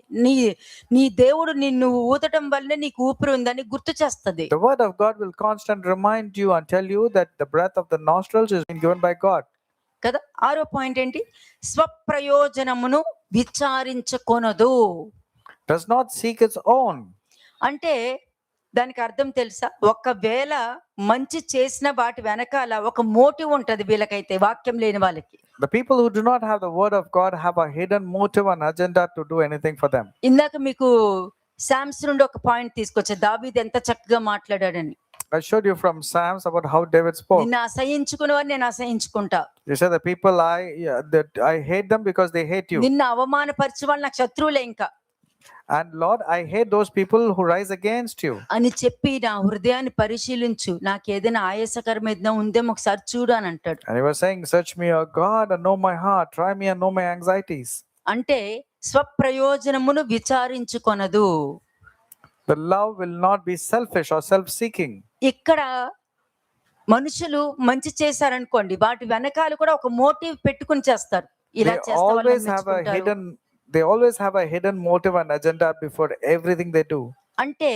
నీ దేవుడు నిన్ను ఊదటం వల్లే నీకు ఊపిరి ఉందని గుర్తు చేస్తది. The word of God will constantly remind you and tell you that the breath of the nostrils is been given by God. కదా. 6వ పాయింట్ ఏంటి? స్వప్రయోజనమును విచారించుకొనదు. Does not seek its own. అంటే దానికి అర్థం తెలుసా? ఒకవేళ మంచి చేసిన వాటి వెనకాల ఒక మోటివ్ ఉంటది వీళ్ళకైతే, వాక్యం లేని వాళ్ళకి. The people who do not have the word of God have a hidden motive and agenda to do anything for them. ఇందాక మీకు సామ్స్ నుండి ఒక పాయింట్ తీసుకొచ్చా, దావీదు ఎంత చక్కగా మాట్లాడాడని. I showed you from Psalms about how David spoke. నిన్ను అసహించుకునేవారు నేను అసహించుకుంటా. You said the people I hate them because they hate you. నిన్ను అవమానపరిచే వాళ్ళు నాకు శత్రువులే ఇంకా And Lord, I hate those people who rise against you. అని చెప్పి నా హృదయాన్ని పరిశీలించు, నాకు ఏదైనా ఆయాసకరం ఏదైనా ఉందేమో ఒకసారి చూడు అని అంటాడు. And he was saying, search me, O God, and know my heart. Try me and know my anxieties. అంటే స్వప్రయోజనమును విచారించుకొనదు. The love will not be selfish or self-seeking. ఇక్కడ మనుషులు మంచి చేశారనుకోండి, వాటి వెనకాల కూడా ఒక మోటివ్ పెట్టుకుని చేస్తారు. ఇలా They చేస్తే వాళ్ళని always have a మెచ్చుకుంటారు. they always have a hidden motive and agenda before everything they do. అంటే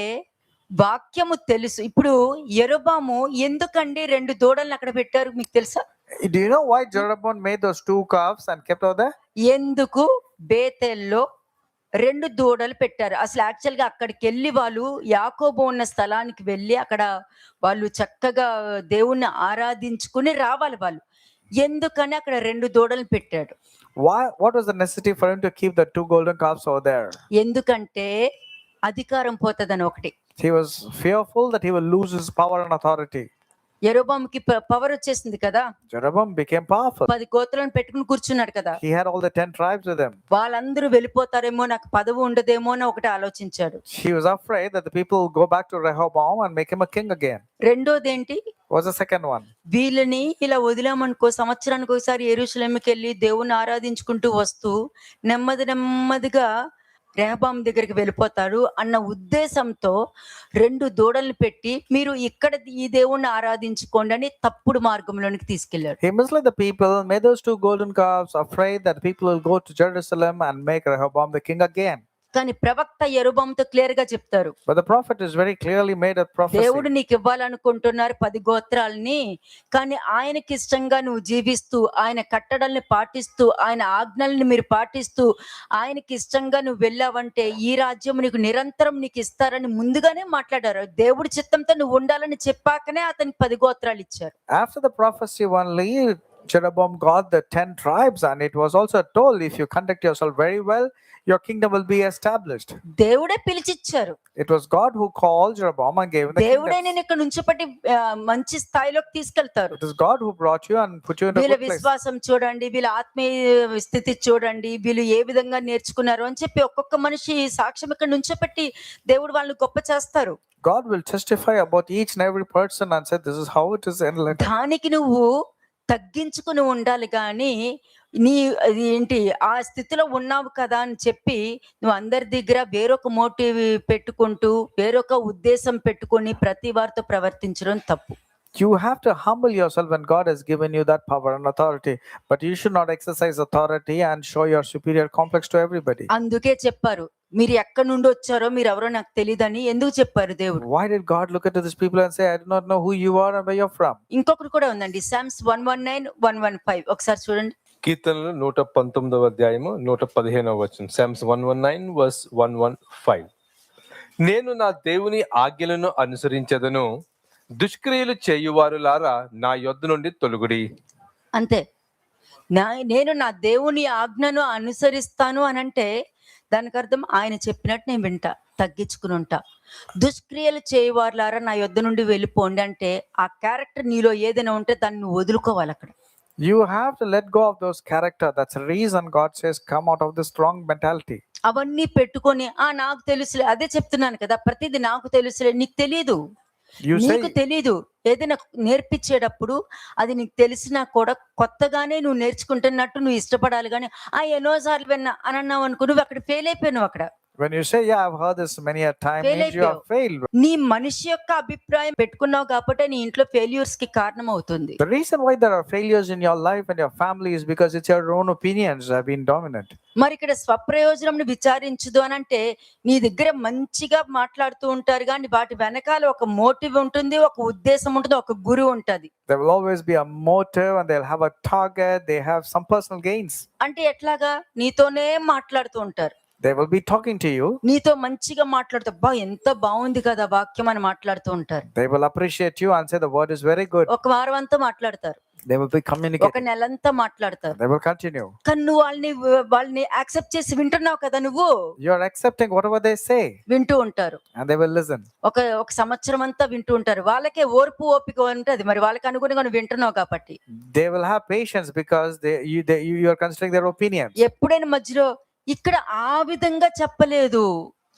వాక్యము తెలుసు. ఇప్పుడు యెరొబాము ఎందుకండి 2 దూడలను అక్కడ పెట్టారు మీకు తెలుసా? Do you know why Jeroboam made those 2 calves and kept over there? ఎందుకు బేతేల్లో 2 దూడలు పెట్టారు? అసలు యాక్చువల్ గా అక్కడికి వెళ్ళి వాళ్ళు యాకోబు ఉన్న స్థలానికి వెళ్ళి అక్కడ వాళ్ళు చక్కగా దేవుణ్ణి ఆరాధించుకుని రావాలి వాళ్ళు. ఎందుకని అక్కడ 2 దూడలు పెట్టాడు? What was the necessity for him to keep the 2 golden calves over there? ఎందుకంటే అధికారం పోతదని ఒకటి. He was fearful that he will lose his power and authority. యెరొబాముకి పవర్ వచ్చేసింది కదా, Jeroboam became powerful. 10 గోత్రాలను పెట్టుకుని కూర్చున్నాడు కదా. He had all the 10 tribes with him. వాళ్ళందరూ వెళ్ళిపోతారేమో, నాకు పదవి ఉండదేమో అని ఒకటి ఆలోచించాడు. He was afraid that the people will go back to Rehoboam and make him a king again. రెండోదేంటి? What's the second one? వీళ్ళని ఇలా వదిలామనుకో, సంవత్సరానికి ఒకసారి యెరూషలేముకి వెళ్ళి దేవుణ్ణి ఆరాధించుకుంటూ వస్తూ నెమ్మదిగా రెహబాం దగ్గరికి వెళ్ళిపోతాడు అన్న ఉద్దేశంతో 2 దూడల్ని పెట్టి మీరు ఇక్కడ ఈ దేవుణ్ణి ఆరాధించుకోండి అని తప్పుడు మార్గంలోనికి తీసుకెళ్లాడు. He misled the people, made those 2 golden calves, afraid that people will go to Jerusalem and make Rehoboam the king again. కానీ ప్రవక్త యెరొబాముతో క్లియర్ గా చెప్తారు, But the prophet is very clearly made a prophecy. దేవుడు నీకు ఇవ్వాలనుకుంటున్నారు 10 గోత్రాలని, కానీ ఆయనకి ఇష్టంగా నువ్వు జీవిస్తూ, ఆయన కట్టడల్ని పాటిస్తూ, ఆయన ఆజ్ఞల్ని మీరు పాటిస్తూ, ఆయనకి ఇష్టంగా నువ్వు వెళ్ళావంటే ఈ రాజ్యం నీకు నిరంతరం నీకు ఇస్తారని ముందుగానే మాట్లాడారు. దేవుడి చిత్తంతో నువ్వు ఉండాలని చెప్పాకనే అతనికి 10 గోత్రాలు ఇచ్చారు. After the prophecy only, Jeroboam got the 10 tribes, and it was also told, if you conduct yourself very well, your kingdom will be established. దేవుడే పిలిచిచ్చారు. It was God who called Jeroboam and gave him the దేవుడే kingdom. నేను ఇక్కడ నుంచోపెట్టి మంచి స్థాయిలోకి తీసుకెళ్తారు. It is God who brought you and put you in a వీళ్ళ good place. విశ్వాసం చూడండి, వీళ్ళ ఆత్మీయ స్థితి చూడండి, వీళ్ళు ఏ విధంగా నేర్చుకున్నారు అని చెప్పి ఒక్కొక్క మనిషి సాక్ష్యం ఇక్కడ నుంచోపెట్టి దేవుడు వాళ్ళని గొప్ప చేస్తారు. God will testify about each and every person and say, this is how it is in life. దానికి నువ్వు తగ్గించుకుని ఉండాలి కానీ నీ ఏంటి ఆ స్థితిలో ఉన్నావు కదా అని చెప్పి నువ్వు అందరి దగ్గర వేరొక మోటివ్ పెట్టుకుంటూ వేరొక ఉద్దేశం పెట్టుకొని ప్రతి వారితో ప్రవర్తించడం తప్పు. You have to humble yourself when God has given you that power and authority, but you should not exercise authority and show your superior complex to everybody. అందుకే చెప్పారు, మీరు ఎక్కడి నుండి వచ్చారో మీరు ఎవరో నాకు తెలియదని ఎందుకు చెప్పారు దేవుడు? Why did God look at these people and say, I do not know who you are and where you're from? ఇంకొకటి కూడా ఉందండి, సామ్స్ 119, 115 ఒకసారి చూడండి. కీర్తనలు 119వ అధ్యాయము 115వ వచనం. Psalms 119 verse 115. నేను నా దేవుని ఆజ్ఞలను అనుసరించదను, దుష్క్రియలు చేయువారులారా నా యొద్ద నుండి తొలగుడి. అంతే. నేను నా దేవుని ఆజ్ఞను అనుసరిస్తాను అనంటే దానికి అర్థం ఆయన చెప్పినట్టు నేను వింటా, తగ్గించుకుని ఉంటా. దుష్క్రియలు చేయవారులారా నా యొద్ద నుండి వెళ్ళిపోండి అంటే ఆ క్యారెక్టర్ నీలో ఏదైనా ఉంటే దాన్ని నువ్వు వదులుకోవాలి. అక్కడ You have to let go of those character. That's the reason God says, come out of this strong mentality. అవన్నీ పెట్టుకొని నాకు తెలుసులే, అదే చెప్తున్నాను కదా, ప్రతిదీ నాకు తెలుసులే, నీకు తెలియదు. You నీకు say, తెలీదు. ఏదైనా నేర్పించేటప్పుడు అది నీకు తెలిసినా కూడా కొత్తగానే నువ్వు నేర్చుకుంటున్నట్టు నువ్వు ఇష్టపడాలి గానీ, ఎన్నో సార్లు విన్నా అని అన్నావనుకో నువ్వు అక్కడ ఫెయిల్ అయిపోయావు అక్కడ. when you say, yeah, I've heard this many a time, fail means you have అయిపోయావు. failed. నీ మనిషి యొక్క అభిప్రాయం పెట్టుకున్నావు కాబట్టే నీ ఇంట్లో ఫెయిల్యూర్స్ కి కారణం అవుతుంది. The reason why there are failures in your life and your family is because it's your own opinions that have been dominant. మరి ఇక్కడ స్వప్రయోజనం విచారించదు అని అంటే నీ దగ్గర మంచిగా మాట్లాడుతూ ఉంటారు కానీ వాటి వెనకాల ఒక మోటివ్ ఉంటుంది, ఒక ఉద్దేశం ఉంటుంది, ఒక గురి ఉంటది. There will always be a motive and they'll have a target. They have some personal gains. అంటే ఎట్లాగా నీతోనే మాట్లాడుతూ ఉంటారు. They will be talking to you. నీతో మంచిగా మాట్లాడుతూ బా ఎంత బాగుంది కదా వాక్యం అని మాట్లాడుతూ ఉంటారు. They will appreciate you and say the word is very good. ఒక వారం అంతా మాట్లాడతారు, They will be ఒక communicating. నెలంతా మాట్లాడతారు. They will continue. కానీ నువ్వు వాళ్ళని యాక్సెప్ట్ చేసి వింటున్నావు కదా, నువ్వు You are accepting whatever they say వింటూ ఉంటారు. and they will listen. ఒక సంవత్సరం అంతా వింటూ ఉంటారు. వాళ్ళకే ఓర్పు ఓపిక ఉంటది, మరి వాళ్ళకి అనుగుణంగా నువ్వు వింటున్నావు కాబట్టి. They will have patience because you are considering their opinions. ఎప్పుడైనా మధ్యలో ఇక్కడ ఆ విధంగా చెప్పలేదు,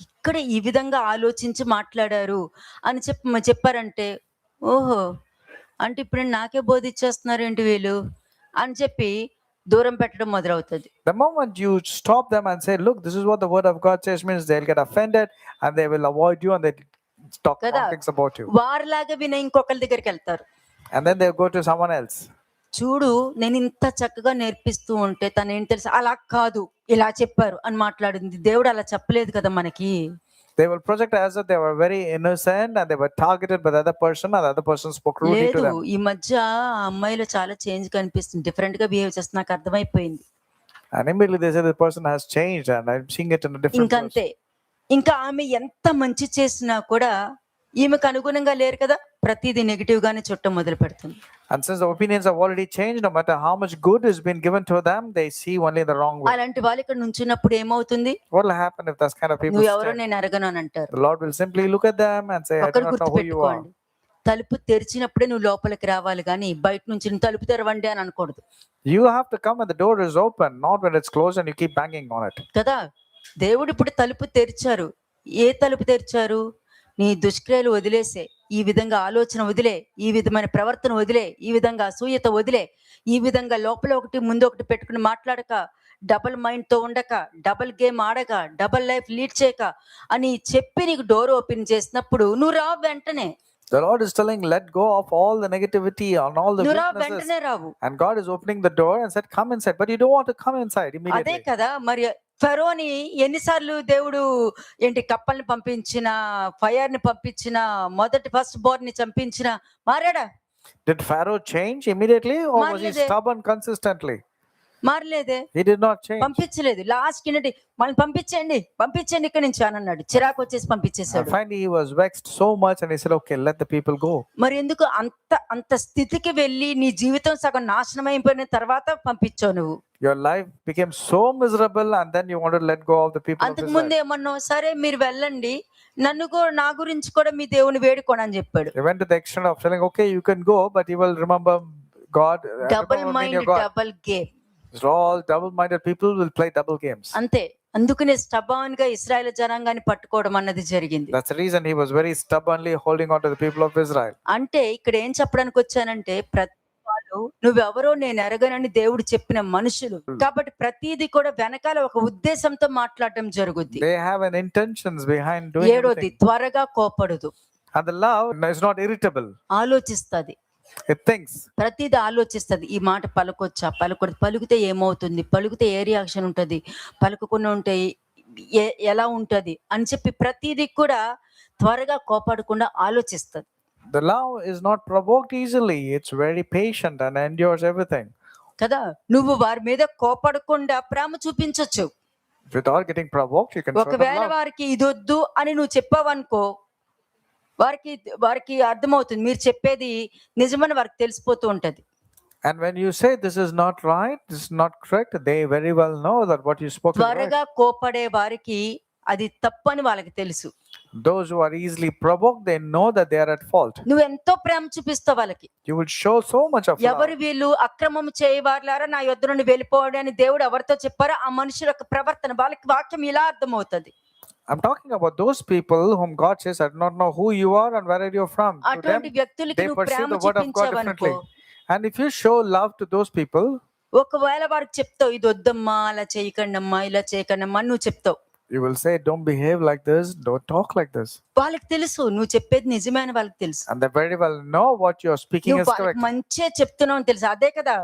ఇక్కడ ఈ విధంగా ఆలోచించి మాట్లాడారు అని చెప్పారంటే ఓహో అంటే ఇప్పుడు నాకే బోధిచ్చేస్తున్నారు ఏంటి వీళ్ళు అని చెప్పి దూరం పెట్టడం మొదలవుతుంది. The moment you stop them and say, look, this is what the word of God says, means they'll get offended and they will avoid you and they talk కదా, things about you. వారిలాగా విన ఇంకొకరి దగ్గరికి వెళ్తారు. And then they'll go to someone else. చూడు నేను ఇంత చక్కగా నేర్పిస్తూ ఉంటే తను ఏం తెలుసు, అలా కాదు ఇలా చెప్పారు అని మాట్లాడింది. దేవుడు అలా చెప్పలేదు కదా మనకి. They will project as if they were very innocent and they were targeted by the other person and the other person spoke rudely to లేదు, them. ఈ మధ్య ఆ అమ్మాయిలో చాలా చేంజ్ కనిపిస్తుంది, డిఫరెంట్ గా బిహేవ్ చేస్తుంది, నాకు అర్థమైపోయింది. And immediately they say the person has changed and I'm seeing it in a different person. ఇంకంతే. ఇంకా ఆమె ఎంత మంచి చేసినా కూడా ఈమెకు అనుగుణంగా లేరు కదా, ప్రతిదీ నెగిటివ్ గానే చుట్టం మొదలు పెడుతుంది. And since the opinions have already changed, no matter how much good has been given to them, they see only the wrong way. అలాంటి వాళ్ళు ఇక్కడ నుంచున్నప్పుడు ఏమవుతుంది, What will happen if those kind of people నువ్వు ఎవరో stand? నేను అరగను అని అంటారు. The Lord will simply look at them and say, I do ఒకరు not know గుర్తు who you are. పెట్టుకోండి, తలుపు తెరిచినప్పుడే నువ్వు లోపలికి రావాలి కానీ బయట నుంచి నువ్వు తలుపు తెరవండి అని అనకూడదు You have to come when the door is open, not when it's closed and you keep banging on it. కదా. దేవుడు ఇప్పుడు తలుపు తెరిచారు. ఏ తలుపు తెరిచారు? నీ దుష్క్రియలు వదిలేసే, ఈ విధంగా ఆలోచన వదిలే, ఈ విధమైన ప్రవర్తన వదిలే, ఈ విధంగా అసూయత వదిలే, ఈ విధంగా లోపల ఒకటి ముందు ఒకటి పెట్టుకుని మాట్లాడక, డబుల్ మైండ్ తో ఉండక, డబుల్ గేమ్ ఆడక, డబుల్ లైఫ్ లీడ్ చేయక అని చెప్పి నీకు డోర్ ఓపెన్ చేసినప్పుడు నువ్వు రావు వెంటనే. The Lord is telling, let go of all the negativity and all the నువ్వు రావు weaknesses. వెంటనే రావు. And God is opening the door and said, come inside. But you don't want to come inside అదే immediately. కదా. మరి ఫరోని ఎన్నిసార్లు దేవుడు ఏంటి కప్పల్ని పంపించిన, ఫైర్ ని పంపించిన, మొదటి ఫస్ట్ బోర్న్ ని చంపించిన, మారాడా? Did Pharaoh change immediately or was he మారలేదే. stubborn consistently? మారలేదే, He did not change. పంపించలేదు. లాస్ట్ కి మనం పంపించండి ఇక్కడ నుంచి అని అన్నాడు. చిరాకు వచ్చేసి And పంపించేశాడు. finally he was vexed so much and he said, okay, let the people go. మరి ఎందుకు అంత స్థితికి వెళ్ళి నీ జీవితం సగం నాశనం అయిపోయిన తర్వాత పంపించావు నువ్వు? Your life became so miserable and then you want to let go of the people of అంతకు Israel. ముందు ఏమన్నావు, సరే మీరు వెళ్ళండి, నా గురించి కూడా మీ దేవుని వేడుకోండి అని చెప్పాడు. He went to the extent of telling, okay, you can go, but you will remember God. Double Remember me in your mind, God. Double game. So all double-minded people will play double games. అంతే. అందుకనే స్టబాన్ గా ఇశ్రాయేల్ జనాంగాన్ని పట్టుకోవడం అన్నది జరిగింది. That's the reason he was very stubbornly holding on to the people of Israel. అంటే ఇక్కడ ఏం చెప్పడానికి వచ్చానంటే, ప్రతి వాళ్ళు నువ్వెవరో నేను ఎరగనని దేవుడు చెప్పిన మనుషులు కాబట్టి ప్రతిదీ కూడా వెనకాల ఒక ఉద్దేశంతో మాట్లాడటం జరుగుద్ది. They have an intentions behind doing ఏడోది, everything. త్వరగా కోపడదు, And the love is not irritable. ఆలోచిస్తది. It thinks. ప్రతిదీ ఆలోచిస్తది. ఈ మాట పలకొచ్చా, పలకూడదు, పలుకుతే ఏమవుతుంది, పలుకుతే ఏ రియాక్షన్ ఉంటది, పలుకుకుండా ఉంటే ఎలా ఉంటది అని చెప్పి ప్రతిదీ కూడా త్వరగా కోపడకుండా ఆలోచిస్తది. The love is not provoked easily. It's very patient and endures everything. కదా. నువ్వు వారి మీద కోపడకుండా ప్రేమ చూపించొచ్చు. Without getting provoked, you can show them ఒకవేళ love. వారికి ఇదొద్దు అని నువ్వు చెప్పావనుకో, వారికి అర్థమవుతుంది మీరు చెప్పేది నిజమని వారికి తెలిసిపోతూ ఉంటది. And when you say this is not right, this is not correct, they very well know that what you spoke is right. త్వరగా కోపడే వారికి అది తప్పని వాళ్ళకి తెలుసు. Those who are easily provoked, they know that they are at fault. నువ్వు ఎంతో ప్రేమ చూపిస్తావు వాళ్ళకి. You will show so much of love. ఎవరు వీళ్ళు అక్రమం చేయవారులారా నా యొద్ద నుండి వెళ్ళిపోవడం అని దేవుడు ఎవరితో చెప్పారో ఆ మనుషుల యొక్క ప్రవర్తన వాళ్ళకి వాక్యం ఇలా అర్థమవుతుంది. I'm talking about those people whom God says, I do not know who you are and where are you from. To them, అటువంటి వ్యక్తులకి they నువ్వు perceive Prema the word of God చూపించావనుకో, differently. And if you show love to those people, ఒకవేళ వారికి చెప్తావు ఇది వద్దమ్మా, అలా చేయకండి అమ్మా, ఇలా చేయకండి అమ్మా అని నువ్వు చెప్తావు. you will say, don't behave like this, don't talk like this. వాళ్ళకి తెలుసు నువ్వు చెప్పేది నిజమే అని వాళ్ళకి తెలుసు. And they very well know what you are speaking నువ్వు is వాళ్ళకి correct. మంచిగా చెప్తున్నావు అని తెలుసు. అదే కదా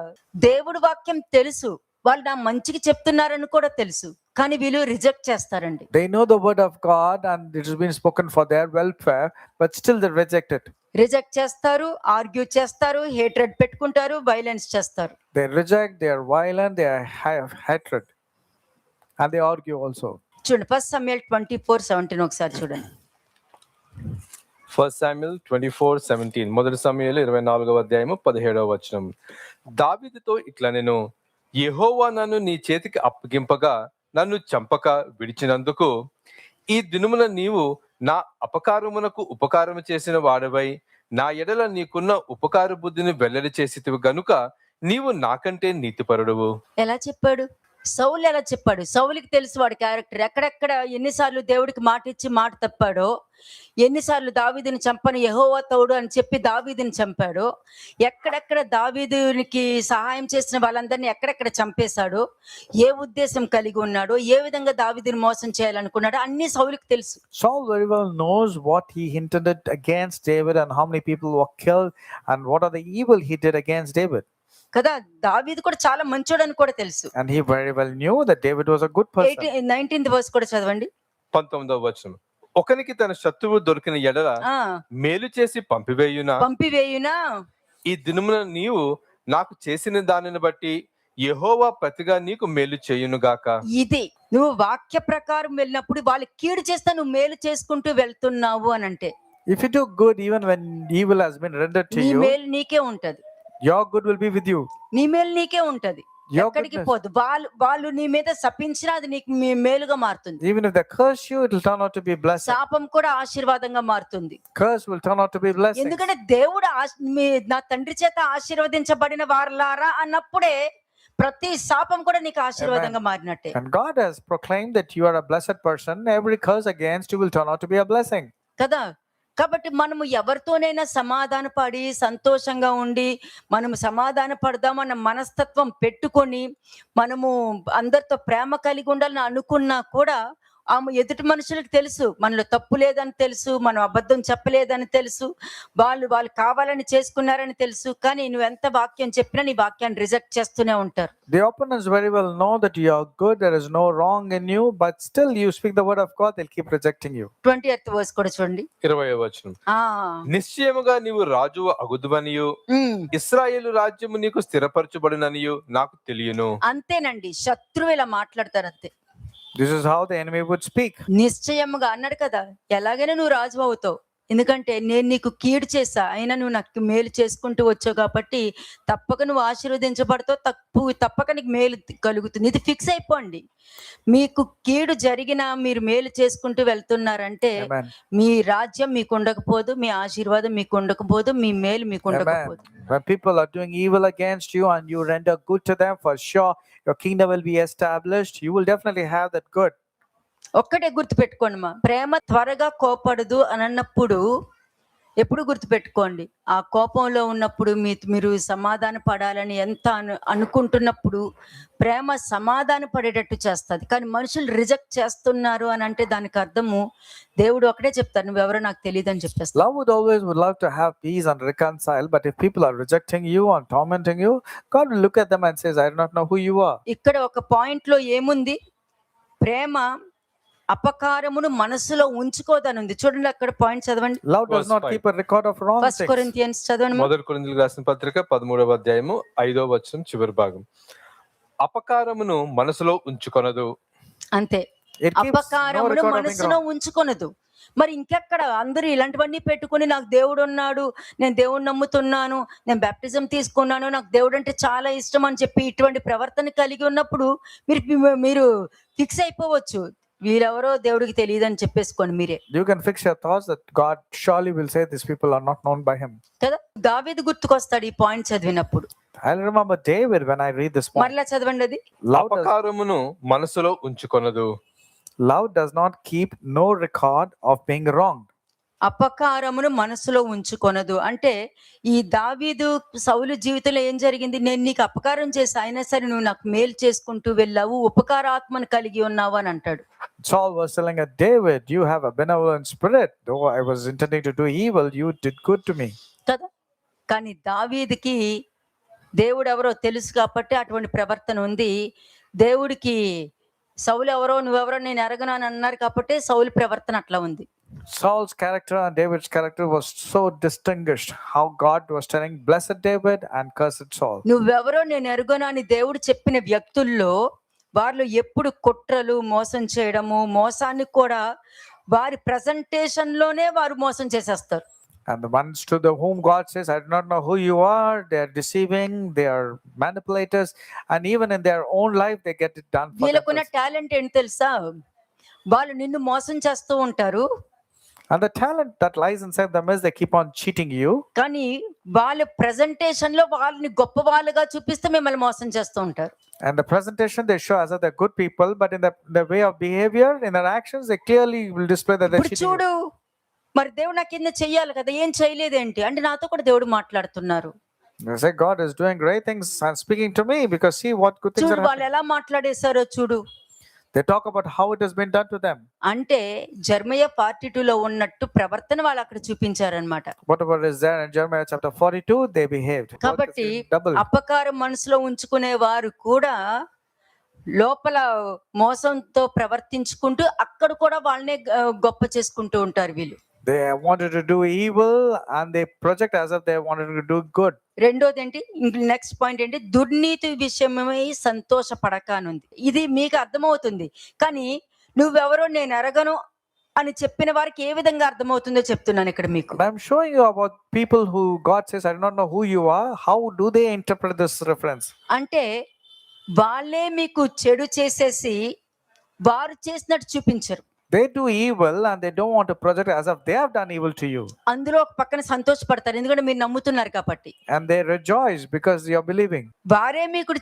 దేవుడి వాక్యం తెలుసు, వాళ్ళు నా మంచికి చెప్తున్నారని కూడా తెలుసు, కానీ వీళ్ళు రిజెక్ట్ చేస్తారండి. They know the word of God and it has been spoken for their welfare, but still they reject it. Reject చేస్తారు, ఆర్గ్యూ చేస్తారు, హేట్రెడ్ పెట్టుకుంటారు, వైలెన్స్ చేస్తారు. They reject, they are violent, they have hatred, and they argue also. చూడండి 1 Samuel 24:17 ఒకసారి చూడండి. 1 Samuel 24:17 మొదటి సమూయేలు 24వ అధ్యాయము 17వ వచనం. దావీదుతో ఇట్లా నేను, యెహోవా నన్ను నీ చేతికి అప్పగింపగా నన్ను చంపక విడిచినందుకు ఈ దినమున నీవు నా అపకారమునకు ఉపకారము చేసిన వాడవై నా ఎడల నీకున్న ఉపకార బుద్ధిని వెల్లడి చేసితివి గనుక నీవు నాకంటే నీతిపరుడువు. ఎలా చెప్పాడు? సౌలు ఎలా చెప్పాడు? సౌలుకి తెలుసు వాడి క్యారెక్టర్. ఎక్కడెక్కడ ఎన్నిసార్లు దేవుడికి మాట ఇచ్చి మాట తప్పాడో, ఎన్నిసార్లు దావీదుని చంపను యెహోవా తోడు అని చెప్పి దావీదుని చంపాడో, ఎక్కడెక్కడ దావీదునికి సహాయం చేసిన వాళ్ళందరినీ ఎక్కడెక్కడ చంపేశాడో, ఏ ఉద్దేశం కలిగి ఉన్నాడో, ఏ విధంగా దావీదుని మోసం చేయాలనుకున్నాడో అన్ని సౌలుకి తెలుసు. Saul very well knows what he intended against David and how many people were killed and what are the evil he did against David. కదా, దావీదు కూడా చాలా మంచోడని కూడా తెలుసు. And he very well knew that David was a good person. 19th verse కూడా చదవండి. 19వ వచనం. ఒకనికి తన శత్రువు దొరికిన ఎడల మేలు చేసి పంపివేయునా ఈ దినమున నీవు నాకు చేసిన దానిని బట్టి యెహోవా ప్రతిగా నీకు మేలు చేయునుగాక. ఇది నువ్వు వాక్య ప్రకారం వెళ్ళినప్పుడు వాళ్ళు కీడు చేస్తా నువ్వు మేలు చేసుకుంటూ వెళ్తున్నావు అని అంటే, If you do good even when evil has been rendered to నీ you, మేలు నీకే ఉంటది. your good will be with you. నీ మేలు నీకే ఉంటది, Your ఎక్కడికి goodness. పోదు. వాళ్ళు నీ మీద శపించినా అది నీకు మేలుగా మారుతుంది. Even if they curse you, it will turn out to be blessing. శాపం కూడా ఆశీర్వాదంగా మారుతుంది. Curse will turn out to be blessing. ఎందుకంటే దేవుడు నా తండ్రి చేత ఆశీర్వదించబడిన వారలారా అన్నప్పుడే ప్రతి శాపం కూడా నీకు ఆశీర్వాదంగా మారినట్టే. And God has proclaimed that you are a blessed person. Every curse against you will turn out to be a blessing. కదా, కాబట్టి మనము ఎవరితోనైనా సమాధాన పడి సంతోషంగా ఉండి మనము సమాధాన పడదామన్న మనస్తత్వం పెట్టుకొని మనము అందరితో ప్రేమ కలిగి ఉండాలని అనుకున్నా కూడా ఎదుటి మనుషులకు తెలుసు మనలో తప్పు లేదని తెలుసు, మనం అబద్ధం చెప్పలేదని తెలుసు, వాళ్ళు కావాలని చేసుకున్నారని తెలుసు, కానీ నువ్వు ఎంత వాక్యం చెప్పినా నీ వాక్యాన్ని రిజెక్ట్ చేస్తూనే ఉంటారు. The opponents very well know that you are good, there is no wrong in you, but still you speak the word of God, they'll keep rejecting you. 20th verse కూడా చూడండి. 20వ వచనం. నిశ్చయముగా నీవు రాజువు అగుదువనియు ఇశ్రాయేలు రాజ్యము నీకు స్థిరపరచబడుననియు నాకు తెలియను. అంతేనండి, శత్రువు ఇలా మాట్లాడతారు అంతే. This is how the enemy would speak. నిశ్చయముగా అన్నాడు కదా, ఎలాగైనా నువ్వు రాజు అవుతావు, ఎందుకంటే నేను నీకు కీడు చేశా, అయినా నువ్వు నాకు మేలు చేసుకుంటూ వచ్చావు కాబట్టి తప్పక నువ్వు ఆశీర్వదించబడతావు, తప్పక నీకు మేలు కలుగుతుంది. ఇది ఫిక్స్ అయిపోండి. మీకు కీడు జరిగినా మీరు మేలు చేసుకుంటూ వెళ్తున్నారంటే Amen. మీ రాజ్యం మీకు ఉండకపోదు, మీ ఆశీర్వాదం మీకు ఉండకపోదు, మీ మేలు మీకు ఉండకపోదు. When people are doing evil against you and you render good to them, for sure your kingdom will be established. You will definitely have that good. ఒక్కటే గుర్తు పెట్టుకోండి, ప్రేమ త్వరగా కోపడదు అని అన్నప్పుడు ఎప్పుడు గుర్తు పెట్టుకోండి, ఆ కోపంలో ఉన్నప్పుడు మీరు సమాధాన పడాలని ఎంత అనుకుంటున్నప్పుడు ప్రేమ సమాధాన పడేటట్టు చేస్తుంది. కానీ మనుషులు రిజెక్ట్ చేస్తున్నారు అని అంటే దానికి అర్థము దేవుడు ఒకటే చెప్తారు, నువ్వెవరో నాకు తెలియదు అని చెప్పేస్తారు. Love would love to have peace and reconcile, but if people are rejecting you and tormenting you, God will look at them and says, I do not know who you are. ఇక్కడ ఒక పాయింట్ లో ఏముంది, ప్రేమ అపకారమును మనసులో ఉంచుకోదని ఉంది. చూడండి అక్కడ పాయింట్ చదవండి. Love does not keep a record of wrong things. 1 Corinthians చదవండి. మొదటి కొరింథీయులకు రాసిన పత్రిక 13వ అధ్యాయము 5వ వచనం చివరి భాగం. అపకారమును మనసులో ఉంచుకొనదు. అంతే, It keeps no అపకారమును record of being మనసులో wrong. ఉంచుకొనదు. మరి ఇంకెక్కడ అందరూ ఇలాంటివన్నీ పెట్టుకుని నాకు దేవుడు ఉన్నాడు, నేను దేవుడిని నమ్ముతున్నాను, నేను బాప్టిజం తీసుకున్నాను, నాకు దేవుడు అంటే చాలా ఇష్టం అని చెప్పి ఇటువంటి ప్రవర్తన కలిగి ఉన్నప్పుడు మీరు ఫిక్స్ అయిపోవచ్చు, వీరెవరో దేవుడికి తెలియదని చెప్పేసుకోండి మీరే. You can fix your thoughts that God surely will say these people are not known by him. కదా, దావీదు గుర్తుకొస్తాడు ఈ పాయింట్ చదివినప్పుడు. I'll remember David when I read this point. మరలా చదవండి అది. Love does, అపకారమును మనసులో ఉంచుకొనదు. Love does not keep no record of being wronged. అపకారమును మనసులో ఉంచుకొనదు. అంటే ఈ దావీదు సౌలు జీవితంలో ఏం జరిగింది? నేను నీకు అపకారం చేసి అయినా సరే నువ్వు నాకు మేలు చేసుకుంటూ వెళ్ళావు, ఉపకారాత్మను కలిగి ఉన్నావు అని అంటాడు. Saul was telling David, you have a benevolent spirit. Though I was intending to do evil, you did good to me. కదా. కానీ దావీదుకి దేవుడు ఎవరో తెలుసు కాబట్టి అటువంటి ప్రవర్తన ఉంది. దేవుడికి సౌలు ఎవరో నువ్వెవరో నేను ఎరగను అని అన్నారు కాబట్టి సౌలు ప్రవర్తన అట్లా ఉంది. Saul's character and David's character was so distinguished. How God was telling, blessed David and cursed Saul. నువ్వెవరో నేను ఎరుగను అని దేవుడు చెప్పిన వ్యక్తుల్లో వారిలో ఎప్పుడు కుట్రలు, మోసం చేయడము, మోసాన్ని కూడా వారి ప్రెజెంటేషన్ లోనే వారు మోసం చేసేస్తారు. And the ones to whom God says, I do not know who you are, they are deceiving, they are manipulators, and even in their own life they get it done for వీళ్ళకున్న themselves. టాలెంట్ ఏంటి తెలుసా? వాళ్ళు నిన్ను మోసం చేస్తూ ఉంటారు, And the talent that lies inside them is they keep on cheating you. కానీ వాళ్ళ ప్రెజెంటేషన్ లో వాళ్ళని గొప్ప వాళ్ళుగా చూపిస్తే మిమ్మల్ని మోసం చేస్తూ ఉంటారు. And the presentation they show as if they're good people, but in the way of behavior, in their actions, they clearly will display that they're ఇప్పుడు cheating you. చూడు, మరి దేవుడు నాకు కింద చెయ్యాలి కదా, ఏం చేయలేదేంటి అంటే నాతో కూడా దేవుడు మాట్లాడుతున్నారు. They say God is doing great things and speaking to me because see what good things చూడు are వాళ్ళు happening. ఎలా మాట్లాడేశారో చూడు. They talk about how it has been done to them. అంటే జెర్మయా 42లో ఉన్నట్టు ప్రవర్తన వాళ్ళు అక్కడ చూపించారనమాట. Whatever is there in Jeremiah chapter 42, they behaved. కాబట్టి Double. అపకారం మనసులో ఉంచుకునే వారు కూడా లోపల మోసంతో ప్రవర్తించుకుంటూ అక్కడ కూడా వాళ్ళనే గొప్ప చేసుకుంటూ ఉంటారు వీళ్ళు. They wanted to do evil and they project as if they wanted to do good. రెండోది ఏంటి, నెక్స్ట్ పాయింట్ ఏంటి, దుర్నీతి విషయమై సంతోషపడక అని ఉంది. ఇది మీకు అర్థమవుతుంది, కానీ నువ్వెవరో నేను ఎరగను అని చెప్పిన వారికి ఏ విధంగా అర్థమవుతుందో చెప్తున్నాను ఇక్కడ మీకు. And I'm showing you about people who God says, I do not know who you are. How do they interpret this reference? అంటే వాళ్ళే మీకు చెడు చేసేసి వారు చేసినట్టు చూపించరు. They do evil and they don't want to project as if they have done evil to you. అందులో ఒక పక్కన సంతోషపడతారు, ఎందుకంటే మీరు నమ్ముతున్నారు కాబట్టి. And they rejoice because you're believing. వారే మీకు